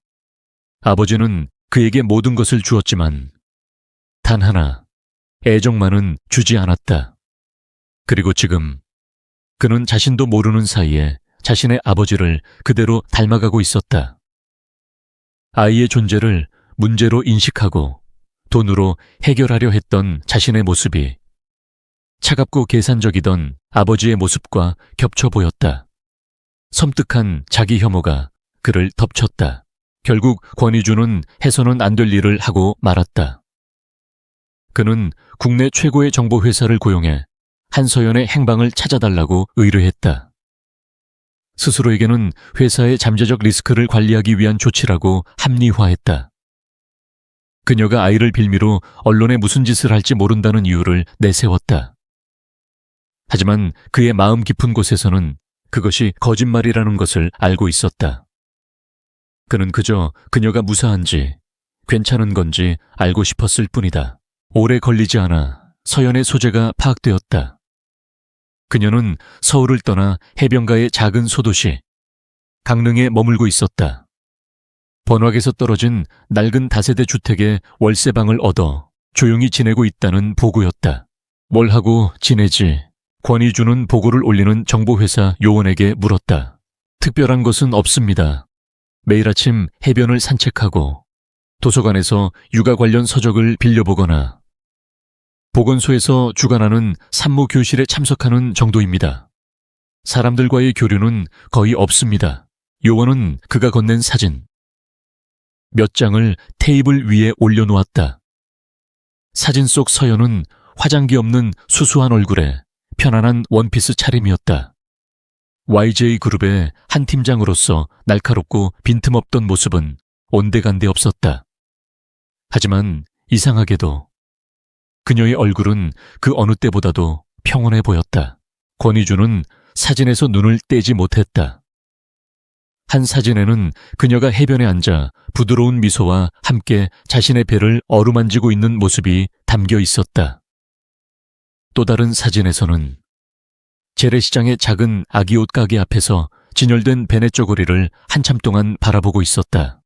아버지는 그에게 모든 것을 주었지만 단 하나, 애정만은 주지 않았다. 그리고 지금 그는 자신도 모르는 사이에 자신의 아버지를 그대로 닮아가고 있었다. 아이의 존재를 문제로 인식하고 돈으로 해결하려 했던 자신의 모습이 차갑고 계산적이던 아버지의 모습과 겹쳐 보였다. 섬뜩한 자기 혐오가 그를 덮쳤다. 결국 권희주는 해서는 안 될 일을 하고 말았다. 그는 국내 최고의 정보회사를 고용해 한서연의 행방을 찾아달라고 의뢰했다. 스스로에게는 회사의 잠재적 리스크를 관리하기 위한 조치라고 합리화했다. 그녀가 아이를 빌미로 언론에 무슨 짓을 할지 모른다는 이유를 내세웠다. 하지만 그의 마음 깊은 곳에서는 그것이 거짓말이라는 것을 알고 있었다. 그는 그저 그녀가 무사한지, 괜찮은 건지 알고 싶었을 뿐이다. 오래 걸리지 않아 서연의 소재가 파악되었다. 그녀는 서울을 떠나 해변가의 작은 소도시, 강릉에 머물고 있었다. 번화에서 떨어진 낡은 다세대 주택에 월세방을 얻어 조용히 지내고 있다는 보고였다. 뭘 하고 지내지? 권희주는 보고를 올리는 정보회사 요원에게 물었다. 특별한 것은 없습니다. 매일 아침 해변을 산책하고 도서관에서 육아 관련 서적을 빌려보거나 보건소에서 주관하는 산모 교실에 참석하는 정도입니다. 사람들과의 교류는 거의 없습니다. 요원은 그가 건넨 사진 몇 장을 테이블 위에 올려놓았다. 사진 속 서연은 화장기 없는 수수한 얼굴에 편안한 원피스 차림이었다. YJ그룹의 한 팀장으로서 날카롭고 빈틈없던 모습은 온데간데 없었다. 하지만 이상하게도 그녀의 얼굴은 그 어느 때보다도 평온해 보였다. 권희주는 사진에서 눈을 떼지 못했다. 한 사진에는 그녀가 해변에 앉아 부드러운 미소와 함께 자신의 배를 어루만지고 있는 모습이 담겨 있었다. 또 다른 사진에서는 재래시장의 작은 아기 옷 가게 앞에서 진열된 베넷 저고리를 한참 동안 바라보고 있었다.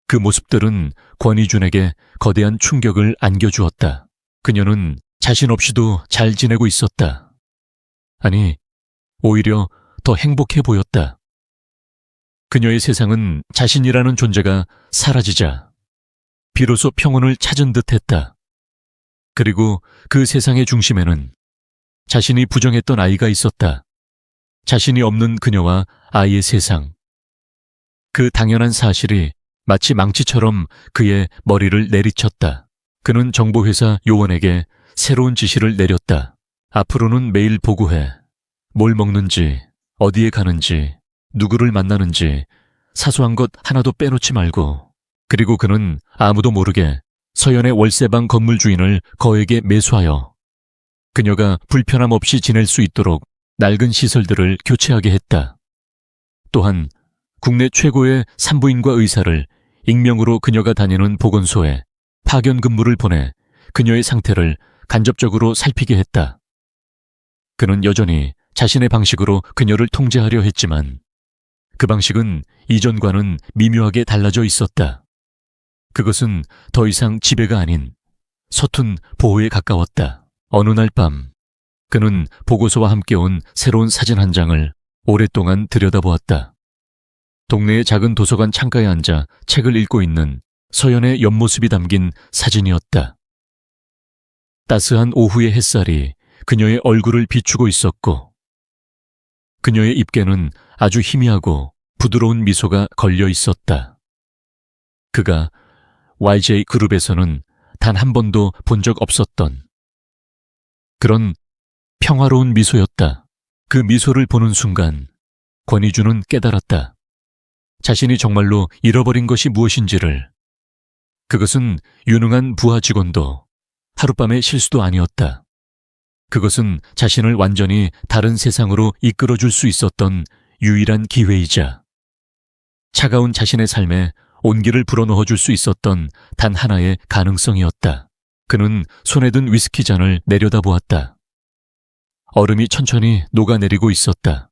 그 모습들은 권희준에게 거대한 충격을 안겨주었다. 그녀는 자신 없이도 잘 지내고 있었다. 아니, 오히려 더 행복해 보였다. 그녀의 세상은 자신이라는 존재가 사라지자 비로소 평온을 찾은 듯했다. 그리고 그 세상의 중심에는 자신이 부정했던 아이가 있었다. 자신이 없는 그녀와 아이의 세상. 그 당연한 사실이 마치 망치처럼 그의 머리를 내리쳤다. 그는 정보회사 요원에게 새로운 지시를 내렸다. 앞으로는 매일 보고해. 뭘 먹는지, 어디에 가는지, 누구를 만나는지 사소한 것 하나도 빼놓지 말고. 그리고 그는 아무도 모르게 서연의 월세방 건물 주인을 거에게 매수하여 그녀가 불편함 없이 지낼 수 있도록 낡은 시설들을 교체하게 했다. 또한 국내 최고의 산부인과 의사를 익명으로 그녀가 다니는 보건소에 파견 근무를 보내 그녀의 상태를 간접적으로 살피게 했다. 그는 여전히 자신의 방식으로 그녀를 통제하려 했지만 그 방식은 이전과는 미묘하게 달라져 있었다. 그것은 더 이상 지배가 아닌 서툰 보호에 가까웠다. 어느 날 밤, 그는 보고서와 함께 온 새로운 사진 한 장을 오랫동안 들여다보았다. 동네의 작은 도서관 창가에 앉아 책을 읽고 있는 서연의 옆모습이 담긴 사진이었다. 따스한 오후의 햇살이 그녀의 얼굴을 비추고 있었고 그녀의 입에는 아주 희미하고 부드러운 미소가 걸려 있었다. 그가 YJ 그룹에서는 단 한 번도 본 적 없었던 그런 평화로운 미소였다. 그 미소를 보는 순간 권희준은 깨달았다. 자신이 정말로 잃어버린 것이 무엇인지를. 그것은 유능한 부하 직원도 하룻밤의 실수도 아니었다. 그것은 자신을 완전히 다른 세상으로 이끌어줄 수 있었던 유일한 기회이자 차가운 자신의 삶에 온기를 불어넣어줄 수 있었던 단 하나의 가능성이었다. 그는 손에 든 위스키 잔을 내려다보았다. 얼음이 천천히 녹아내리고 있었다.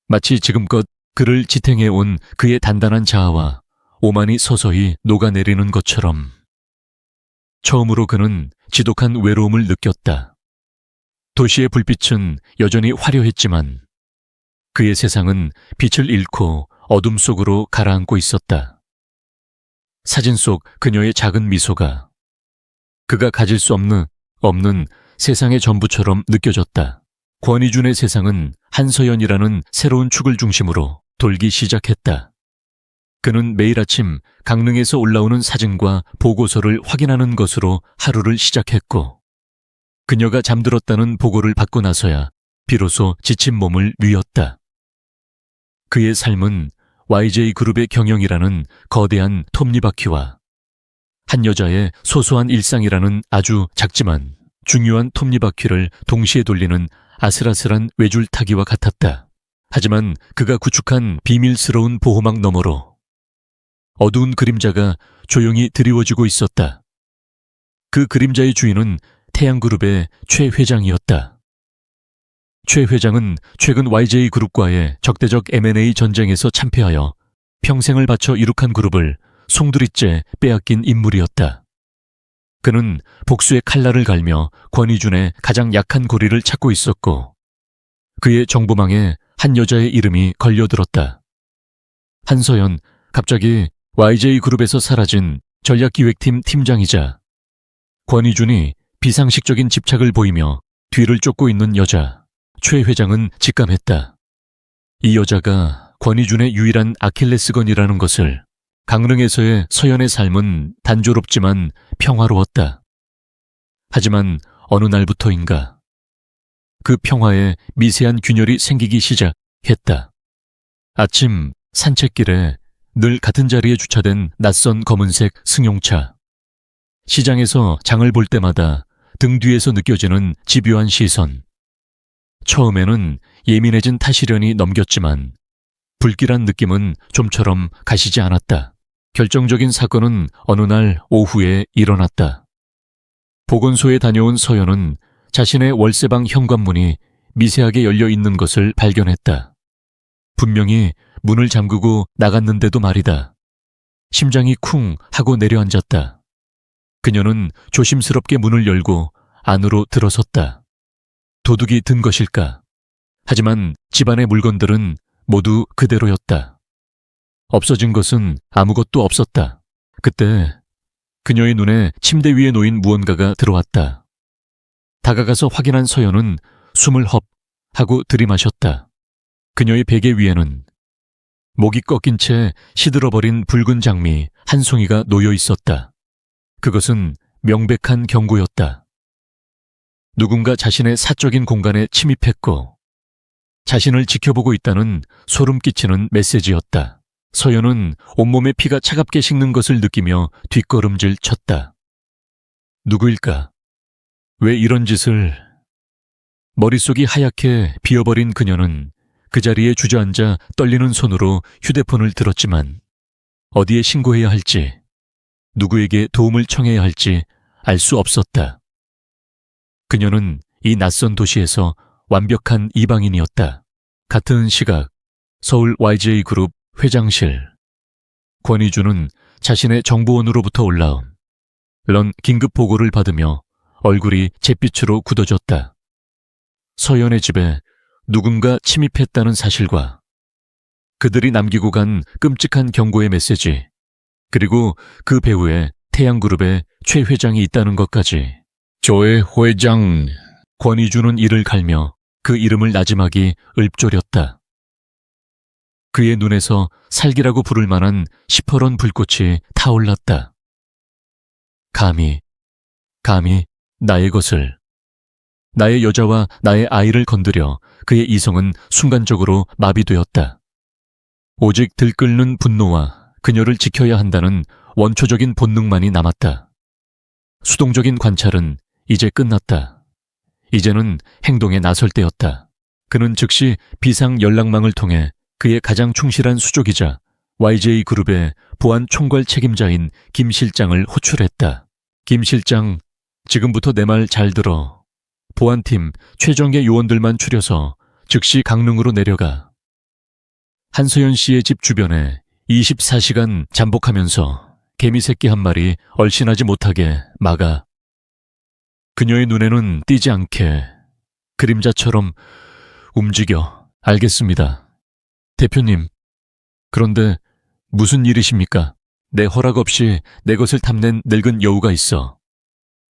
마치 지금껏 그를 지탱해온 그의 단단한 자아와 오만이 서서히 녹아내리는 것처럼. 처음으로 그는 지독한 외로움을 느꼈다. 도시의 불빛은 여전히 화려했지만 그의 세상은 빛을 잃고 어둠 속으로 가라앉고 있었다. 사진 속 그녀의 작은 미소가 그가 가질 수 없는 세상의 전부처럼 느껴졌다. 권희준의 세상은 한서연이라는 새로운 축을 중심으로 돌기 시작했다. 그는 매일 아침 강릉에서 올라오는 사진과 보고서를 확인하는 것으로 하루를 시작했고 그녀가 잠들었다는 보고를 받고 나서야 비로소 지친 몸을 뉘었다. 그의 삶은 YJ 그룹의 경영이라는 거대한 톱니바퀴와 한 여자의 소소한 일상이라는 아주 작지만 중요한 톱니바퀴를 동시에 돌리는 아슬아슬한 외줄타기와 같았다. 하지만 그가 구축한 비밀스러운 보호막 너머로 어두운 그림자가 조용히 드리워지고 있었다. 그 그림자의 주인은 태양그룹의 최 회장이었다. 최 회장은 최근 YJ 그룹과의 적대적 M&A 전쟁에서 참패하여 평생을 바쳐 이룩한 그룹을 송두리째 빼앗긴 인물이었다. 그는 복수의 칼날을 갈며 권희준의 가장 약한 고리를 찾고 있었고 그의 정보망에 한 여자의 이름이 걸려들었다. 한서연, 갑자기 YJ 그룹에서 사라진 전략기획팀 팀장이자 권희준이 비상식적인 집착을 보이며 뒤를 쫓고 있는 여자. 최 회장은 직감했다. 이 여자가 권희준의 유일한 아킬레스건이라는 것을. 강릉에서의 서연의 삶은 단조롭지만 평화로웠다. 하지만 어느 날부터인가 그 평화에 미세한 균열이 생기기 시작했다. 아침 산책길에 늘 같은 자리에 주차된 낯선 검은색 승용차. 시장에서 장을 볼 때마다 등 뒤에서 느껴지는 집요한 시선. 처음에는 예민해진 타시련이 넘겼지만 불길한 느낌은 좀처럼 가시지 않았다. 결정적인 사건은 어느 날 오후에 일어났다. 보건소에 다녀온 서연은 자신의 월세방 현관문이 미세하게 열려 있는 것을 발견했다. 분명히 문을 잠그고 나갔는데도 말이다. 심장이 쿵 하고 내려앉았다. 그녀는 조심스럽게 문을 열고 안으로 들어섰다. 도둑이 든 것일까? 하지만 집안의 물건들은 모두 그대로였다. 없어진 것은 아무것도 없었다. 그때 그녀의 눈에 침대 위에 놓인 무언가가 들어왔다. 다가가서 확인한 서연은 숨을 헙 하고 들이마셨다. 그녀의 베개 위에는 목이 꺾인 채 시들어버린 붉은 장미 한 송이가 놓여 있었다. 그것은 명백한 경고였다. 누군가 자신의 사적인 공간에 침입했고 자신을 지켜보고 있다는 소름 끼치는 메시지였다. 서연은 온몸에 피가 차갑게 식는 것을 느끼며 뒷걸음질 쳤다. 누구일까? 왜 이런 짓을... 머릿속이 하얗게 비어버린 그녀는 그 자리에 주저앉아 떨리는 손으로 휴대폰을 들었지만 어디에 신고해야 할지, 누구에게 도움을 청해야 할지 알 수 없었다. 그녀는 이 낯선 도시에서 완벽한 이방인이었다. 같은 시각 서울 YJ그룹 회장실. 권희주는 자신의 정보원으로부터 올라온 런 긴급 보고를 받으며 얼굴이 잿빛으로 굳어졌다. 서연의 집에 누군가 침입했다는 사실과 그들이 남기고 간 끔찍한 경고의 메시지, 그리고 그 배후에 태양그룹의 최 회장이 있다는 것까지. 조의 회장. 권희주는 이를 갈며 그 이름을 나지막이 읊조렸다. 그의 눈에서 살기라고 부를 만한 시퍼런 불꽃이 타올랐다. 감히 나의 것을, 나의 여자와 나의 아이를 건드려 그의 이성은 순간적으로 마비되었다. 오직 들끓는 분노와 그녀를 지켜야 한다는 원초적인 본능만이 남았다. 수동적인 관찰은 이제 끝났다. 이제는 행동에 나설 때였다. 그는 즉시 비상 연락망을 통해 그의 가장 충실한 수족이자 YJ그룹의 보안 총괄 책임자인 김 실장을 호출했다. 김 실장, 지금부터 내 말 잘 들어. 보안팀 최정예 요원들만 추려서 즉시 강릉으로 내려가. 한서연 씨의 집 주변에 24시간 잠복하면서 개미새끼 한 마리 얼씬하지 못하게 막아. 그녀의 눈에는 띄지 않게 그림자처럼 움직여. 알겠습니다. 대표님, 그런데 무슨 일이십니까? 내 허락 없이 내 것을 탐낸 늙은 여우가 있어.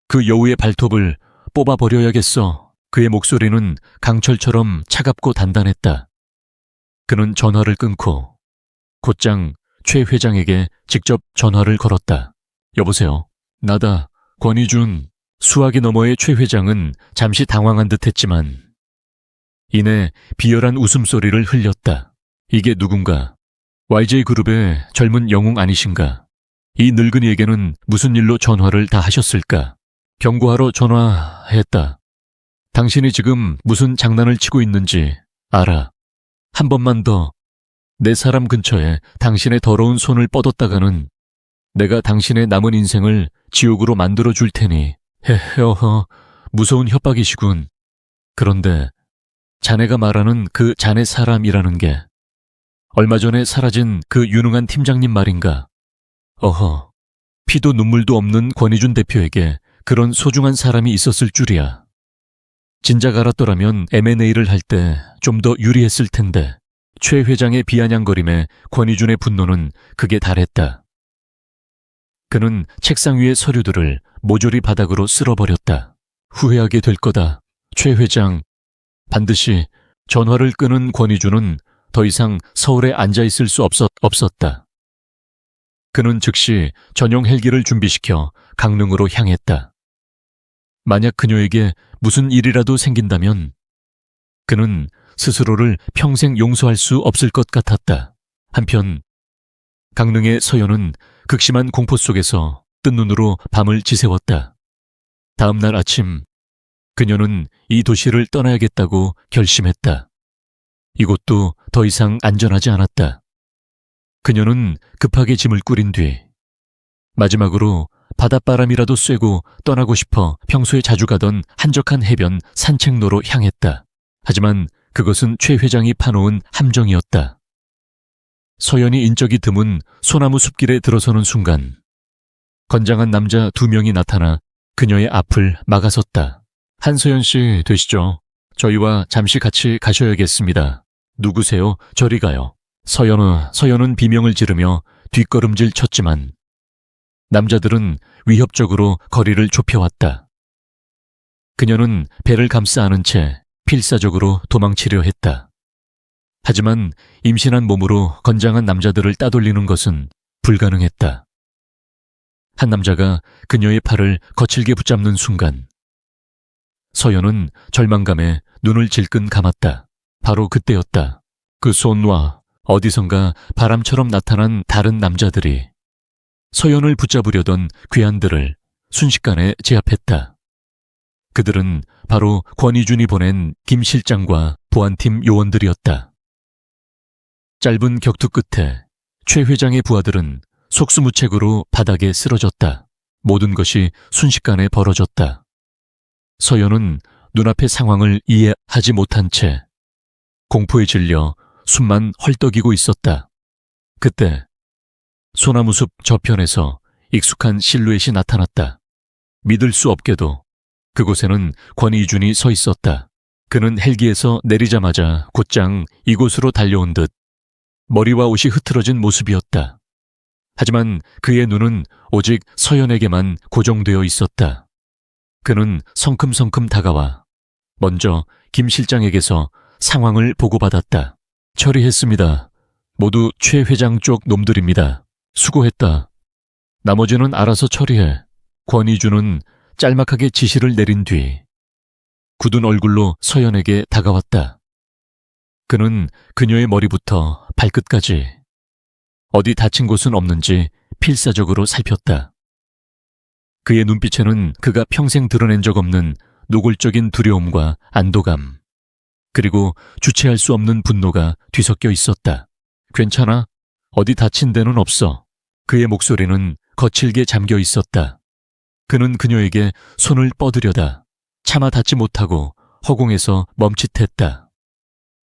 그 여우의 발톱을 뽑아버려야겠어. 그의 목소리는 강철처럼 차갑고 단단했다. 그는 전화를 끊고 곧장 최 회장에게 직접 전화를 걸었다. 여보세요. 나다. 권희준. 수화기 너머의 최 회장은 잠시 당황한 듯 했지만 이내 비열한 웃음소리를 흘렸다. 이게 누군가? YJ그룹의 젊은 영웅 아니신가? 이 늙은이에게는 무슨 일로 전화를 다 하셨을까? 경고하러 전화했다. 당신이 지금 무슨 장난을 치고 있는지 알아. 한 번만 더 내 사람 근처에 당신의 더러운 손을 뻗었다가는 내가 당신의 남은 인생을 지옥으로 만들어줄 테니. 헤헤어허, 무서운 협박이시군. 그런데 자네가 말하는 그 자네 사람이라는 게 얼마 전에 사라진 그 유능한 팀장님 말인가? 어허, 피도 눈물도 없는 권희준 대표에게 그런 소중한 사람이 있었을 줄이야. 진작 알았더라면 M&A를 할 때 좀 더 유리했을 텐데. 최 회장의 비아냥거림에 권희준의 분노는 극에 달했다. 그는 책상 위의 서류들을 모조리 바닥으로 쓸어버렸다. 후회하게 될 거다. 최 회장. 반드시. 전화를 끄는 권희준은 더 이상 서울에 앉아있을 수 없었다. 그는 즉시 전용 헬기를 준비시켜 강릉으로 향했다. 만약 그녀에게 무슨 일이라도 생긴다면 그는 스스로를 평생 용서할 수 없을 것 같았다. 한편 강릉의 서연은 극심한 공포 속에서 뜬 눈으로 밤을 지새웠다. 다음 날 아침 그녀는 이 도시를 떠나야겠다고 결심했다. 이곳도 더 이상 안전하지 않았다. 그녀는 급하게 짐을 꾸린 뒤 마지막으로 바닷바람이라도 쐬고 떠나고 싶어 평소에 자주 가던 한적한 해변 산책로로 향했다. 하지만 그것은 최 회장이 파놓은 함정이었다. 서연이 인적이 드문 소나무 숲길에 들어서는 순간 건장한 남자 2명이 나타나 그녀의 앞을 막아섰다. 한서연 씨 되시죠? 저희와 잠시 같이 가셔야겠습니다. 누구세요? 저리 가요. 서연은 비명을 지르며 뒷걸음질 쳤지만 남자들은 위협적으로 거리를 좁혀왔다. 그녀는 배를 감싸 안은 채 필사적으로 도망치려 했다. 하지만 임신한 몸으로 건장한 남자들을 따돌리는 것은 불가능했다. 한 남자가 그녀의 팔을 거칠게 붙잡는 순간 서연은 절망감에 눈을 질끈 감았다. 바로 그때였다. 그 손 놔. 어디선가 바람처럼 나타난 다른 남자들이 서연을 붙잡으려던 괴한들을 순식간에 제압했다. 그들은 바로 권희준이 보낸 김 실장과 보안팀 요원들이었다. 짧은 격투 끝에 최 회장의 부하들은 속수무책으로 바닥에 쓰러졌다. 모든 것이 순식간에 벌어졌다. 서연은 눈앞의 상황을 이해하지 못한 채 공포에 질려 숨만 헐떡이고 있었다. 그때 소나무숲 저편에서 익숙한 실루엣이 나타났다. 믿을 수 없게도 그곳에는 권희준이 서 있었다. 그는 헬기에서 내리자마자 곧장 이곳으로 달려온 듯 머리와 옷이 흐트러진 모습이었다. 하지만 그의 눈은 오직 서연에게만 고정되어 있었다. 그는 성큼성큼 다가와 먼저 김 실장에게서 상황을 보고받았다. 처리했습니다. 모두 최 회장 쪽 놈들입니다. 수고했다. 나머지는 알아서 처리해. 권희준은 짤막하게 지시를 내린 뒤 굳은 얼굴로 서연에게 다가왔다. 그는 그녀의 머리부터 발끝까지 어디 다친 곳은 없는지 필사적으로 살폈다. 그의 눈빛에는 그가 평생 드러낸 적 없는 노골적인 두려움과 안도감, 그리고 주체할 수 없는 분노가 뒤섞여 있었다. 괜찮아? 어디 다친 데는 없어. 그의 목소리는 거칠게 잠겨 있었다. 그는 그녀에게 손을 뻗으려다 차마 닿지 못하고 허공에서 멈칫했다.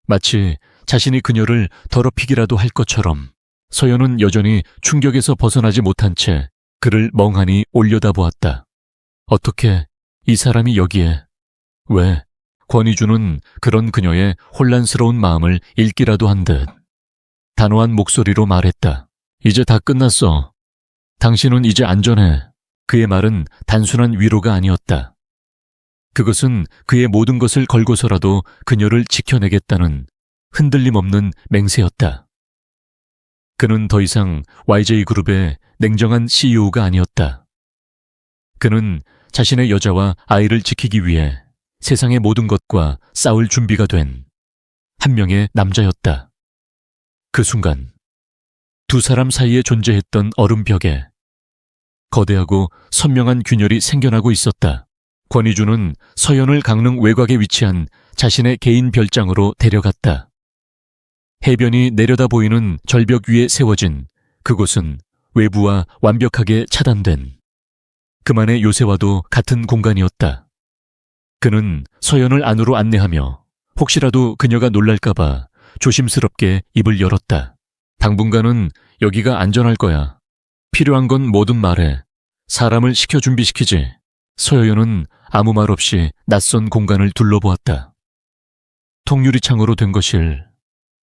마치 자신이 그녀를 더럽히기라도 할 것처럼 서연은 여전히 충격에서 벗어나지 못한 채 그를 멍하니 올려다보았다. 어떻게 이 사람이 여기에? 왜? 권희준은 그런 그녀의 혼란스러운 마음을 읽기라도 한 듯 단호한 목소리로 말했다. 이제 다 끝났어. 당신은 이제 안전해. 그의 말은 단순한 위로가 아니었다. 그것은 그의 모든 것을 걸고서라도 그녀를 지켜내겠다는 흔들림 없는 맹세였다. 그는 더 이상 YJ그룹의 냉정한 CEO가 아니었다. 그는 자신의 여자와 아이를 지키기 위해 세상의 모든 것과 싸울 준비가 된 한 명의 남자였다. 그 순간 두 사람 사이에 존재했던 얼음벽에 거대하고 선명한 균열이 생겨나고 있었다. 권희준은 서연을 강릉 외곽에 위치한 자신의 개인 별장으로 데려갔다. 해변이 내려다 보이는 절벽 위에 세워진 그곳은 외부와 완벽하게 차단된 그만의 요새와도 같은 공간이었다. 그는 서연을 안으로 안내하며 혹시라도 그녀가 놀랄까봐 조심스럽게 입을 열었다. 당분간은 여기가 안전할 거야. 필요한 건 뭐든 말해. 사람을 시켜 준비시키지. 서연은 아무 말 없이 낯선 공간을 둘러보았다. 통유리창으로 된 거실,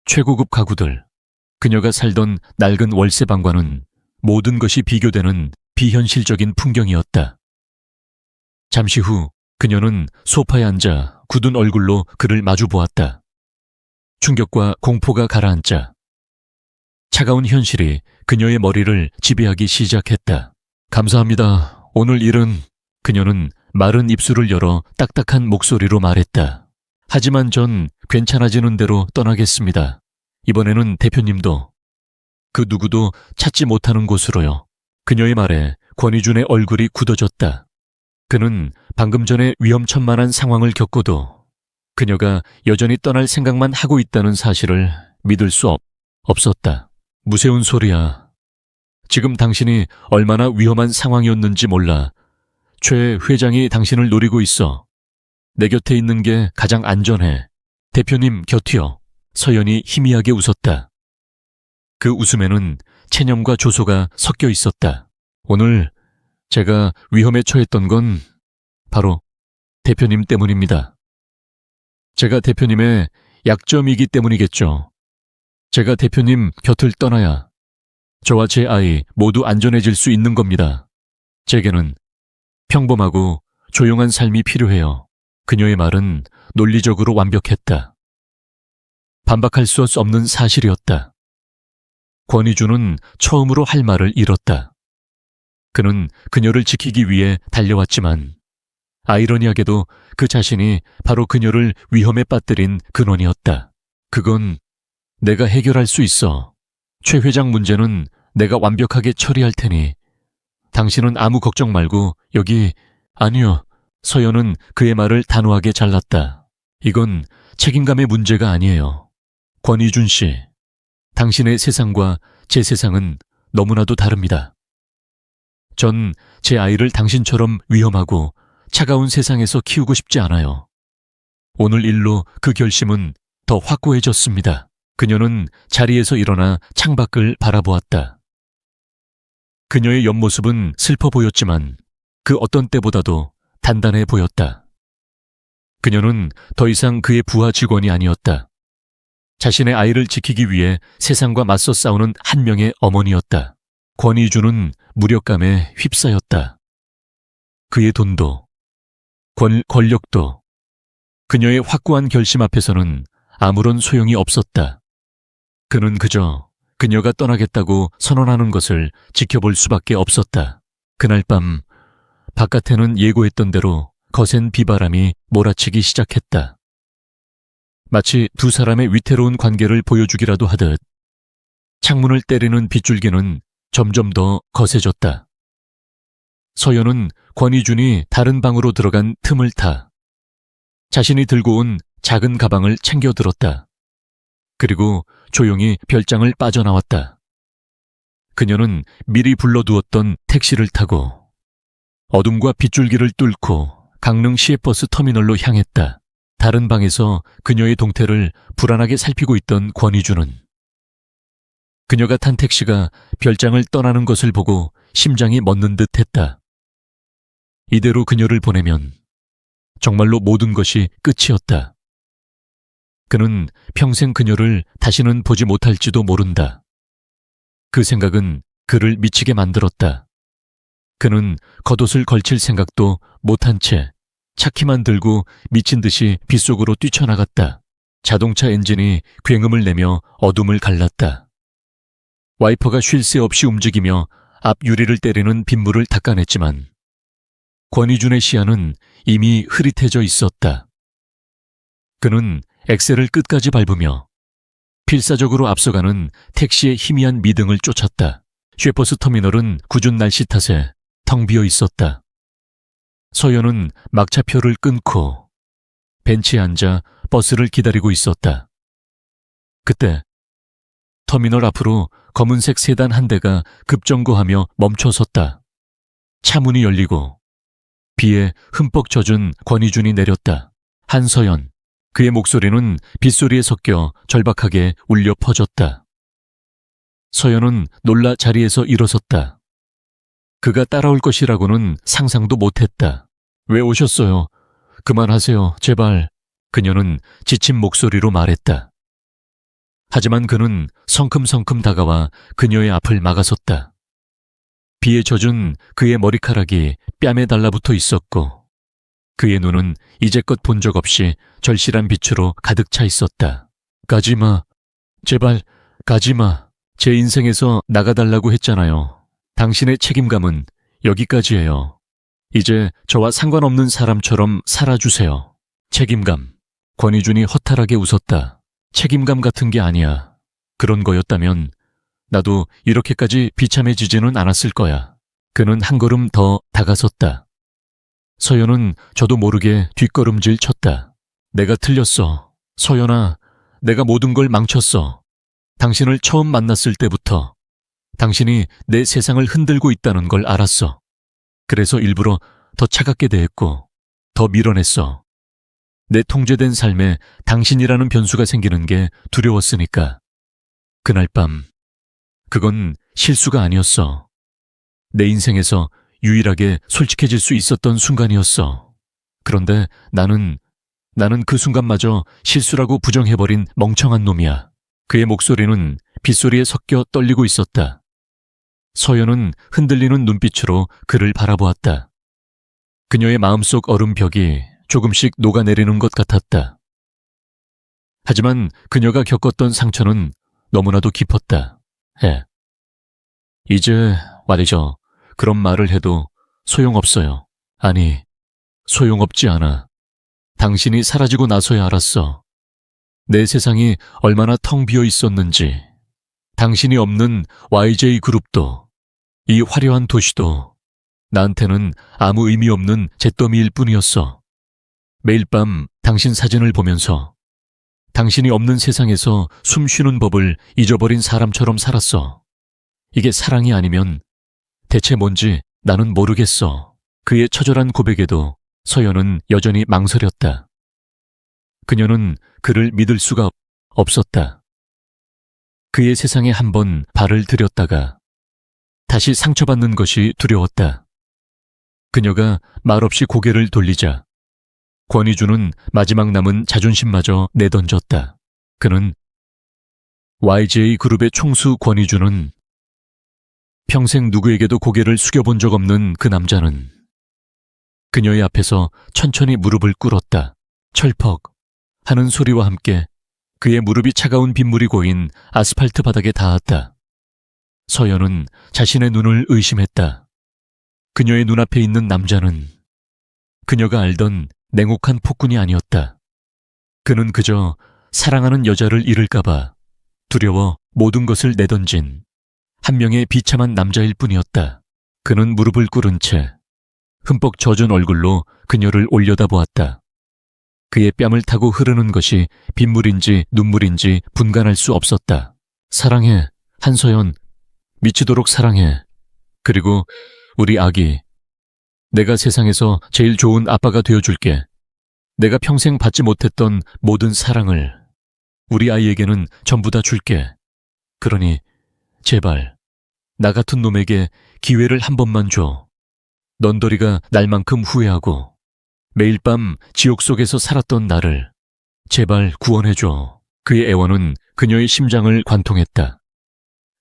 최고급 가구들, 그녀가 살던 낡은 월세방과는 모든 것이 비교되는 비현실적인 풍경이었다. 잠시 후 그녀는 소파에 앉아 굳은 얼굴로 그를 마주 보았다. 충격과 공포가 가라앉자 차가운 현실이 그녀의 머리를 지배하기 시작했다. 감사합니다. 오늘 일은... 그녀는 마른 입술을 열어 딱딱한 목소리로 말했다. 하지만 전 괜찮아지는 대로 떠나겠습니다. 이번에는 대표님도 그 누구도 찾지 못하는 곳으로요. 그녀의 말에 권희준의 얼굴이 굳어졌다. 그는 방금 전에 위험천만한 상황을 겪고도 그녀가 여전히 떠날 생각만 하고 있다는 사실을 믿을 수 없었다. 무서운 소리야. 지금 당신이 얼마나 위험한 상황이었는지 몰라. 최 회장이 당신을 노리고 있어. 내 곁에 있는 게 가장 안전해. 대표님 곁이요. 서연이 희미하게 웃었다. 그 웃음에는 체념과 조소가 섞여 있었다. 오늘 제가 위험에 처했던 건 바로 대표님 때문입니다. 제가 대표님의 약점이기 때문이겠죠. 제가 대표님 곁을 떠나야 저와 제 아이 모두 안전해질 수 있는 겁니다. 제게는 평범하고 조용한 삶이 필요해요. 그녀의 말은 논리적으로 완벽했다. 반박할 수 없는 사실이었다. 권희주는 처음으로 할 말을 잃었다. 그는 그녀를 지키기 위해 달려왔지만 아이러니하게도 그 자신이 바로 그녀를 위험에 빠뜨린 근원이었다. 그건 내가 해결할 수 있어. 최 회장 문제는 내가 완벽하게 처리할 테니 당신은 아무 걱정 말고 여기... 아니요. 서연은 그의 말을 단호하게 잘랐다. 이건 책임감의 문제가 아니에요. 권희준 씨, 당신의 세상과 제 세상은 너무나도 다릅니다. 전 제 아이를 당신처럼 위험하고 차가운 세상에서 키우고 싶지 않아요. 오늘 일로 그 결심은 더 확고해졌습니다. 그녀는 자리에서 일어나 창밖을 바라보았다. 그녀의 옆모습은 슬퍼 보였지만 그 어떤 때보다도 단단해 보였다. 그녀는 더 이상 그의 부하 직원이 아니었다. 자신의 아이를 지키기 위해 세상과 맞서 싸우는 한 명의 어머니였다. 권희주는 무력감에 휩싸였다. 그의 돈도, 권력도, 그녀의 확고한 결심 앞에서는 아무런 소용이 없었다. 그는 그저 그녀가 떠나겠다고 선언하는 것을 지켜볼 수밖에 없었다. 그날 밤 바깥에는 예고했던 대로 거센 비바람이 몰아치기 시작했다. 마치 두 사람의 위태로운 관계를 보여주기라도 하듯 창문을 때리는 빗줄기는 점점 더 거세졌다. 서연은 권희준이 다른 방으로 들어간 틈을 타 자신이 들고 온 작은 가방을 챙겨 들었다. 그리고 조용히 별장을 빠져나왔다. 그녀는 미리 불러두었던 택시를 타고 어둠과 빗줄기를 뚫고 강릉 시외버스 터미널로 향했다. 다른 방에서 그녀의 동태를 불안하게 살피고 있던 권희준은 그녀가 탄 택시가 별장을 떠나는 것을 보고 심장이 멎는 듯 했다. 이대로 그녀를 보내면 정말로 모든 것이 끝이었다. 그는 평생 그녀를 다시는 보지 못할지도 모른다. 그 생각은 그를 미치게 만들었다. 그는 겉옷을 걸칠 생각도 못한 채 차키만 들고 미친 듯이 빗속으로 뛰쳐나갔다. 자동차 엔진이 굉음을 내며 어둠을 갈랐다. 와이퍼가 쉴 새 없이 움직이며 앞 유리를 때리는 빗물을 닦아냈지만 권희준의 시야는 이미 흐릿해져 있었다. 그는 엑셀을 끝까지 밟으며 필사적으로 앞서가는 택시의 희미한 미등을 쫓았다. 쉐퍼스 터미널은 궂은 날씨 탓에 텅 비어 있었다. 서연은 막차표를 끊고 벤치에 앉아 버스를 기다리고 있었다. 그때 터미널 앞으로 검은색 세단 한 대가 급정거하며 멈춰섰다. 차 문이 열리고 비에 흠뻑 젖은 권희준이 내렸다. 한서연, 그의 목소리는 빗소리에 섞여 절박하게 울려 퍼졌다. 서연은 놀라 자리에서 일어섰다. 그가 따라올 것이라고는 상상도 못했다. 왜 오셨어요? 그만하세요, 제발. 그녀는 지친 목소리로 말했다. 하지만 그는 성큼성큼 다가와 그녀의 앞을 막아섰다. 비에 젖은 그의 머리카락이 뺨에 달라붙어 있었고 그의 눈은 이제껏 본 적 없이 절실한 빛으로 가득 차 있었다. 가지마. 제발 가지마. 제 인생에서 나가달라고 했잖아요. 당신의 책임감은 여기까지예요. 이제 저와 상관없는 사람처럼 살아주세요. 책임감. 권희준이 허탈하게 웃었다. 책임감 같은 게 아니야. 그런 거였다면 나도 이렇게까지 비참해지지는 않았을 거야. 그는 한 걸음 더 다가섰다. 서연은 저도 모르게 뒷걸음질 쳤다. 내가 틀렸어. 서연아, 내가 모든 걸 망쳤어. 당신을 처음 만났을 때부터 당신이 내 세상을 흔들고 있다는 걸 알았어. 그래서 일부러 더 차갑게 대했고 더 밀어냈어. 내 통제된 삶에 당신이라는 변수가 생기는 게 두려웠으니까. 그날 밤, 그건 실수가 아니었어. 내 인생에서 유일하게 솔직해질 수 있었던 순간이었어. 그런데 나는 그 순간마저 실수라고 부정해버린 멍청한 놈이야. 그의 목소리는 빗소리에 섞여 떨리고 있었다. 서연은 흔들리는 눈빛으로 그를 바라보았다. 그녀의 마음속 얼음벽이 조금씩 녹아내리는 것 같았다. 하지만 그녀가 겪었던 상처는 너무나도 깊었다. 이제 말이죠. 그런 말을 해도 소용없어요. 아니, 소용없지 않아. 당신이 사라지고 나서야 알았어. 내 세상이 얼마나 텅 비어 있었는지. 당신이 없는 YJ 그룹도, 이 화려한 도시도 나한테는 아무 의미 없는 잿더미일 뿐이었어. 매일 밤 당신 사진을 보면서 당신이 없는 세상에서 숨 쉬는 법을 잊어버린 사람처럼 살았어. 이게 사랑이 아니면 대체 뭔지 나는 모르겠어. 그의 처절한 고백에도 서연은 여전히 망설였다. 그녀는 그를 믿을 수가 없었다. 그의 세상에 한번 발을 들였다가 다시 상처받는 것이 두려웠다. 그녀가 말없이 고개를 돌리자 권희주는 마지막 남은 자존심마저 내던졌다. 그는 YJ 그룹의 총수 권희주는 평생 누구에게도 고개를 숙여본 적 없는 그 남자는 그녀의 앞에서 천천히 무릎을 꿇었다. 철퍽 하는 소리와 함께 그의 무릎이 차가운 빗물이 고인 아스팔트 바닥에 닿았다. 서연은 자신의 눈을 의심했다. 그녀의 눈앞에 있는 남자는 그녀가 알던 냉혹한 폭군이 아니었다. 그는 그저 사랑하는 여자를 잃을까봐 두려워 모든 것을 내던진 한 명의 비참한 남자일 뿐이었다. 그는 무릎을 꿇은 채 흠뻑 젖은 얼굴로 그녀를 올려다보았다. 그의 뺨을 타고 흐르는 것이 빗물인지 눈물인지 분간할 수 없었다. 사랑해, 한서연. 미치도록 사랑해. 그리고 우리 아기. 내가 세상에서 제일 좋은 아빠가 되어줄게. 내가 평생 받지 못했던 모든 사랑을 우리 아이에게는 전부 다 줄게. 그러니 제발 나 같은 놈에게 기회를 한 번만 줘. 넌더리가 날만큼 후회하고 매일 밤 지옥 속에서 살았던 나를 제발 구원해줘. 그의 애원은 그녀의 심장을 관통했다.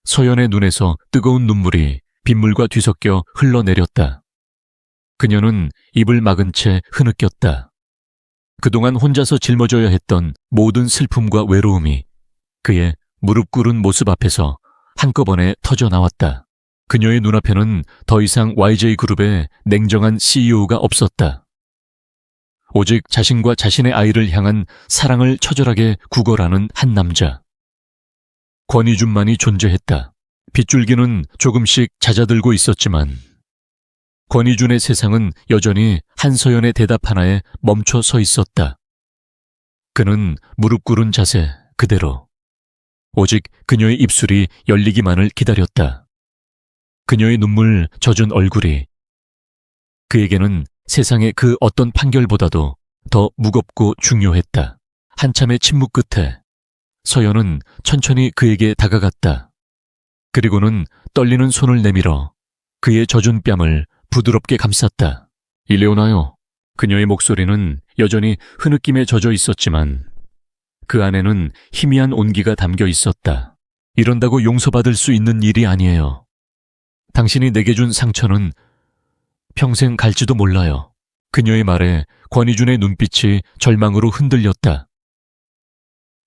서연의 눈에서 뜨거운 눈물이 빗물과 뒤섞여 흘러내렸다. 그녀는 입을 막은 채 흐느꼈다. 그동안 혼자서 짊어져야 했던 모든 슬픔과 외로움이 그의 무릎 꿇은 모습 앞에서 한꺼번에 터져나왔다. 그녀의 눈앞에는 더 이상 YJ 그룹의 냉정한 CEO가 없었다. 오직 자신과 자신의 아이를 향한 사랑을 처절하게 구걸하는 한 남자. 권희준만이 존재했다. 빗줄기는 조금씩 잦아들고 있었지만 권희준의 세상은 여전히 한서연의 대답 하나에 멈춰 서 있었다. 그는 무릎 꿇은 자세 그대로 오직 그녀의 입술이 열리기만을 기다렸다. 그녀의 눈물 젖은 얼굴이 그에게는 세상의 그 어떤 판결보다도 더 무겁고 중요했다. 한참의 침묵 끝에 서연은 천천히 그에게 다가갔다. 그리고는 떨리는 손을 내밀어 그의 젖은 뺨을 부드럽게 감쌌다. 일레오나요. 그녀의 목소리는 여전히 흐느낌에 젖어 있었지만 그 안에는 희미한 온기가 담겨 있었다. 이런다고 용서받을 수 있는 일이 아니에요. 당신이 내게 준 상처는 평생 갈지도 몰라요. 그녀의 말에 권희준의 눈빛이 절망으로 흔들렸다.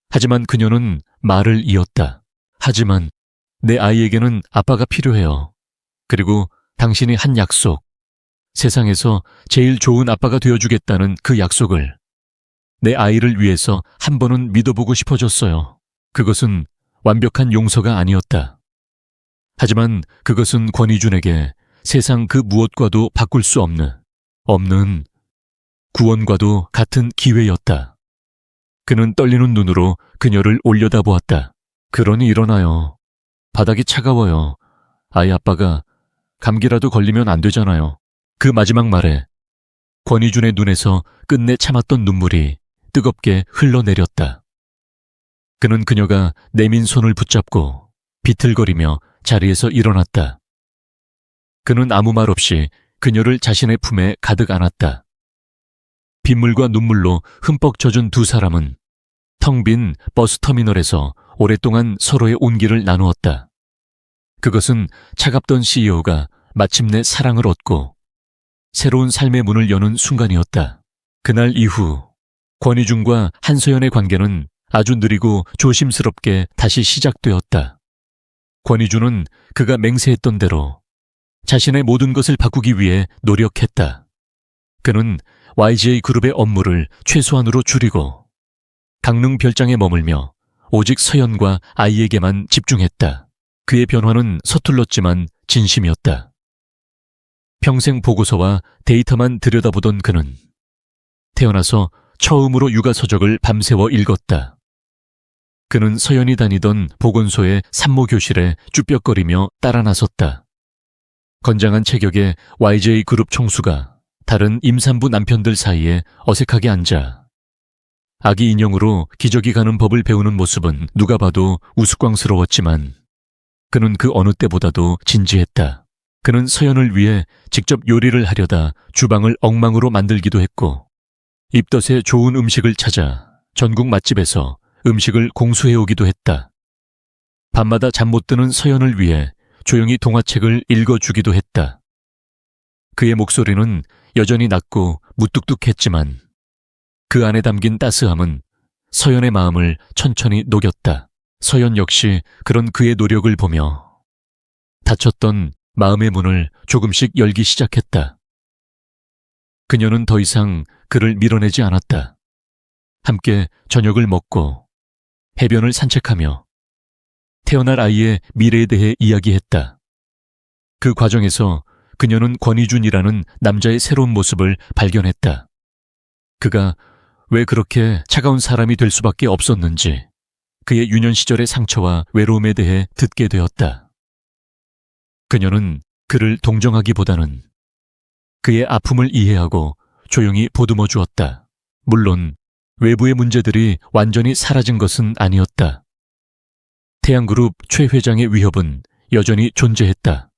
하지만 그녀는 말을 이었다. 하지만 내 아이에게는 아빠가 필요해요. 그리고 당신이 한 약속, 세상에서 제일 좋은 아빠가 되어주겠다는 그 약속을 내 아이를 위해서 한 번은 믿어보고 싶어졌어요. 그것은 완벽한 용서가 아니었다. 하지만 그것은 권희준에게 세상 그 무엇과도 바꿀 수 없는 구원과도 같은 기회였다. 그는 떨리는 눈으로 그녀를 올려다보았다. 그러니 일어나요. 바닥이 차가워요. 아이 아빠가 감기라도 걸리면 안 되잖아요. 그 마지막 말에 권희준의 눈에서 끝내 참았던 눈물이 뜨겁게 흘러내렸다. 그는 그녀가 내민 손을 붙잡고 비틀거리며 자리에서 일어났다. 그는 아무 말 없이 그녀를 자신의 품에 가득 안았다. 빗물과 눈물로 흠뻑 젖은 두 사람은 텅 빈 버스터미널에서 오랫동안 서로의 온기를 나누었다. 그것은 차갑던 CEO가 마침내 사랑을 얻고 새로운 삶의 문을 여는 순간이었다. 그날 이후 권희준과 한서연의 관계는 아주 느리고 조심스럽게 다시 시작되었다. 권희준은 그가 맹세했던 대로 자신의 모든 것을 바꾸기 위해 노력했다. 그는 YGA 그룹의 업무를 최소한으로 줄이고 강릉 별장에 머물며 오직 서연과 아이에게만 집중했다. 그의 변화는 서툴렀지만 진심이었다. 평생 보고서와 데이터만 들여다보던 그는 태어나서 처음으로 육아서적을 밤새워 읽었다. 그는 서연이 다니던 보건소의 산모교실에 쭈뼛거리며 따라 나섰다. 건장한 체격의 YJ 그룹 총수가 다른 임산부 남편들 사이에 어색하게 앉아 아기 인형으로 기저귀 가는 법을 배우는 모습은 누가 봐도 우스꽝스러웠지만 그는 그 어느 때보다도 진지했다. 그는 서연을 위해 직접 요리를 하려다 주방을 엉망으로 만들기도 했고 입덧에 좋은 음식을 찾아 전국 맛집에서 음식을 공수해오기도 했다. 밤마다 잠 못 드는 서연을 위해 조용히 동화책을 읽어주기도 했다. 그의 목소리는 여전히 낮고 무뚝뚝했지만 그 안에 담긴 따스함은 서연의 마음을 천천히 녹였다. 서연 역시 그런 그의 노력을 보며 닫혔던 마음의 문을 조금씩 열기 시작했다. 그녀는 더 이상 그를 밀어내지 않았다. 함께 저녁을 먹고 해변을 산책하며 태어날 아이의 미래에 대해 이야기했다. 그 과정에서 그녀는 권희준이라는 남자의 새로운 모습을 발견했다. 그가 왜 그렇게 차가운 사람이 될 수밖에 없었는지 그의 유년 시절의 상처와 외로움에 대해 듣게 되었다. 그녀는 그를 동정하기보다는 그의 아픔을 이해하고 조용히 보듬어 주었다. 물론 외부의 문제들이 완전히 사라진 것은 아니었다. 태양그룹 최 회장의 위협은 여전히 존재했다.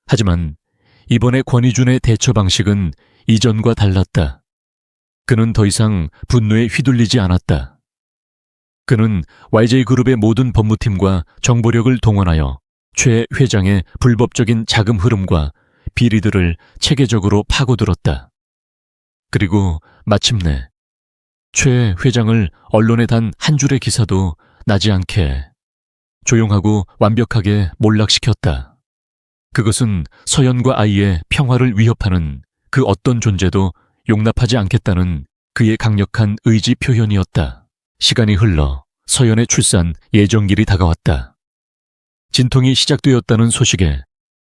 하지만 이번에 권희준의 대처 방식은 이전과 달랐다. 그는 더 이상 분노에 휘둘리지 않았다. 그는 YJ그룹의 모든 법무팀과 정보력을 동원하여 최 회장의 불법적인 자금 흐름과 비리들을 체계적으로 파고들었다. 그리고 마침내 최 회장을 언론에 단 한 줄의 기사도 나지 않게 조용하고 완벽하게 몰락시켰다. 그것은 서연과 아이의 평화를 위협하는 그 어떤 존재도 용납하지 않겠다는 그의 강력한 의지 표현이었다. 시간이 흘러 서연의 출산 예정일이 다가왔다. 진통이 시작되었다는 소식에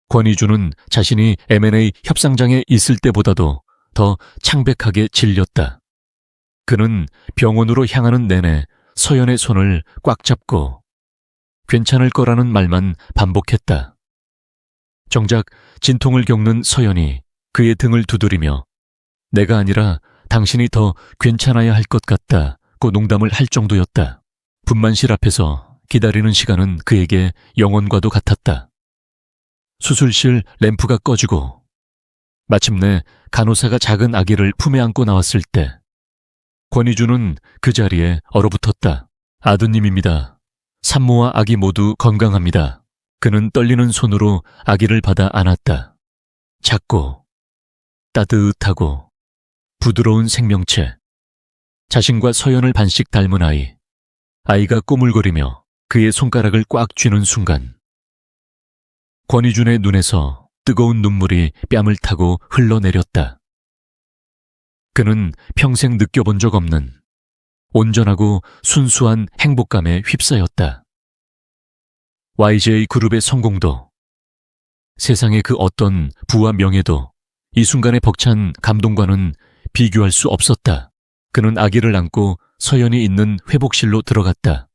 권희준은 자신이 M&A 협상장에 있을 때보다도 더 창백하게 질렸다. 그는 병원으로 향하는 내내 서연의 손을 꽉 잡고 괜찮을 거라는 말만 반복했다. 정작 진통을 겪는 서연이 그의 등을 두드리며 내가 아니라 당신이 더 괜찮아야 할 것 같다고 농담을 할 정도였다. 분만실 앞에서 기다리는 시간은 그에게 영원과도 같았다. 수술실 램프가 꺼지고 마침내 간호사가 작은 아기를 품에 안고 나왔을 때 권희준은 그 자리에 얼어붙었다. 아드님입니다. 산모와 아기 모두 건강합니다. 그는 떨리는 손으로 아기를 받아 안았다. 작고 따뜻하고 부드러운 생명체. 자신과 서연을 반씩 닮은 아이. 아이가 꼬물거리며 그의 손가락을 꽉 쥐는 순간 권희준의 눈에서 뜨거운 눈물이 뺨을 타고 흘러내렸다. 그는 평생 느껴본 적 없는 온전하고 순수한 행복감에 휩싸였다. YJ 그룹의 성공도 세상의 그 어떤 부와 명예도 이 순간의 벅찬 감동과는 비교할 수 없었다. 그는 아기를 안고 서연이 있는 회복실로 들어갔다.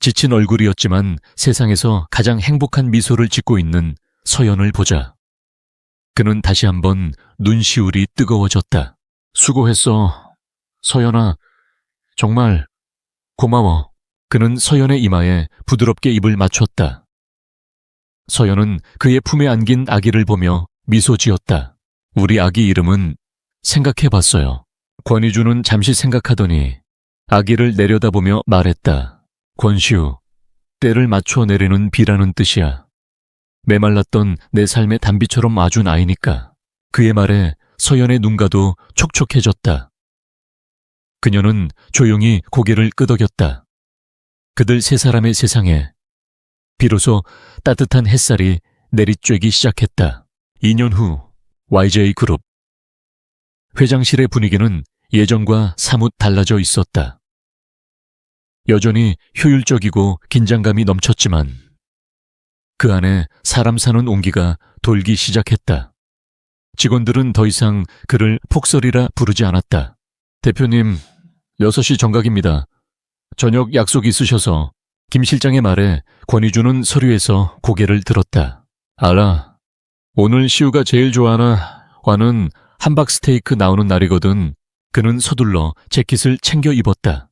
지친 얼굴이었지만 세상에서 가장 행복한 미소를 짓고 있는 서연을 보자 그는 다시 한번 눈시울이 뜨거워졌다. 수고했어. 서연아, 정말 고마워. 그는 서연의 이마에 부드럽게 입을 맞췄다. 서연은 그의 품에 안긴 아기를 보며 미소 지었다. 우리 아기 이름은 생각해봤어요. 권희주는 잠시 생각하더니 아기를 내려다보며 말했다. 권시우, 때를 맞춰 내리는 비라는 뜻이야. 메말랐던 내 삶의 단비처럼 아준 아이니까. 그의 말에 서연의 눈가도 촉촉해졌다. 그녀는 조용히 고개를 끄덕였다. 그들 세 사람의 세상에 비로소 따뜻한 햇살이 내리쬐기 시작했다. 2년 후 YJ그룹. 회장실의 분위기는 예전과 사뭇 달라져 있었다. 여전히 효율적이고 긴장감이 넘쳤지만 그 안에 사람 사는 온기가 돌기 시작했다. 직원들은 더 이상 그를 폭설이라 부르지 않았다. 대표님, 6시 정각입니다. 저녁 약속 있으셔서. 김 실장의 말에 권희주는 서류에서 고개를 들었다. 알아. 오늘 시우가 제일 좋아하는 함박 스테이크 나오는 날이거든. 그는 서둘러 재킷을 챙겨 입었다.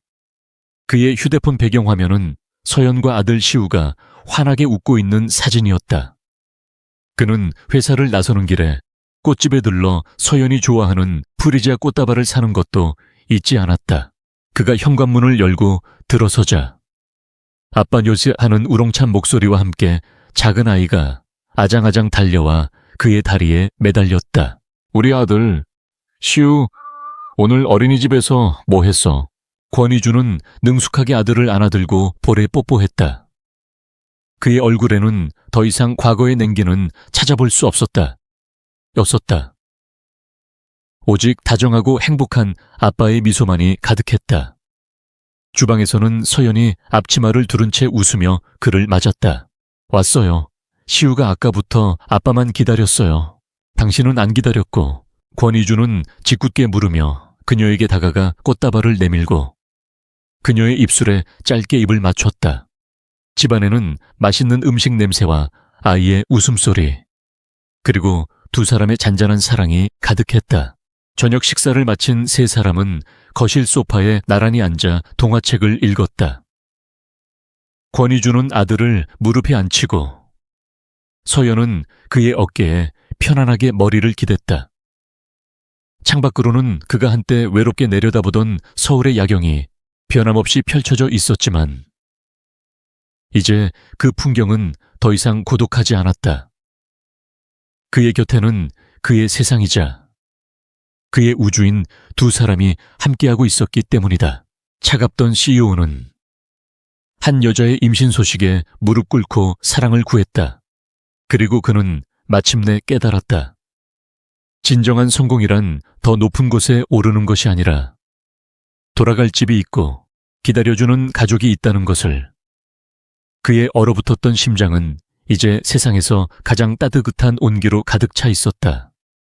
그의 휴대폰 배경화면은 서연과 아들 시우가 환하게 웃고 있는 사진이었다. 그는 회사를 나서는 길에 꽃집에 들러 서연이 좋아하는 프리지아 꽃다발을 사는 것도 잊지 않았다. 그가 현관문을 열고 들어서자 아빠 요새 하는 우렁찬 목소리와 함께 작은 아이가 아장아장 달려와 그의 다리에 매달렸다. 우리 아들, 시우, 오늘 어린이집에서 뭐 했어? 권희주는 능숙하게 아들을 안아들고 볼에 뽀뽀했다. 그의 얼굴에는 더 이상 과거의 냉기는 찾아볼 수 없었다. 오직 다정하고 행복한 아빠의 미소만이 가득했다. 주방에서는 서연이 앞치마를 두른 채 웃으며 그를 맞았다. 왔어요. 시우가 아까부터 아빠만 기다렸어요. 당신은 안 기다렸고. 권희주는 짓궂게 물으며 그녀에게 다가가 꽃다발을 내밀고 그녀의 입술에 짧게 입을 맞췄다. 집안에는 맛있는 음식 냄새와 아이의 웃음소리, 그리고 두 사람의 잔잔한 사랑이 가득했다. 저녁 식사를 마친 세 사람은 거실 소파에 나란히 앉아 동화책을 읽었다. 권희주는 아들을 무릎에 앉히고 서연은 그의 어깨에 편안하게 머리를 기댔다. 창밖으로는 그가 한때 외롭게 내려다보던 서울의 야경이 변함없이 펼쳐져 있었지만 이제 그 풍경은 더 이상 고독하지 않았다. 그의 곁에는 그의 세상이자 그의 우주인 두 사람이 함께하고 있었기 때문이다. 차갑던 CEO는 한 여자의 임신 소식에 무릎 꿇고 사랑을 구했다. 그리고 그는 마침내 깨달았다. 진정한 성공이란 더 높은 곳에 오르는 것이 아니라 돌아갈 집이 있고 기다려주는 가족이 있다는 것을. 그의 얼어붙었던 심장은 이제 세상에서 가장 따뜻한 온기로 가득 차 있었다.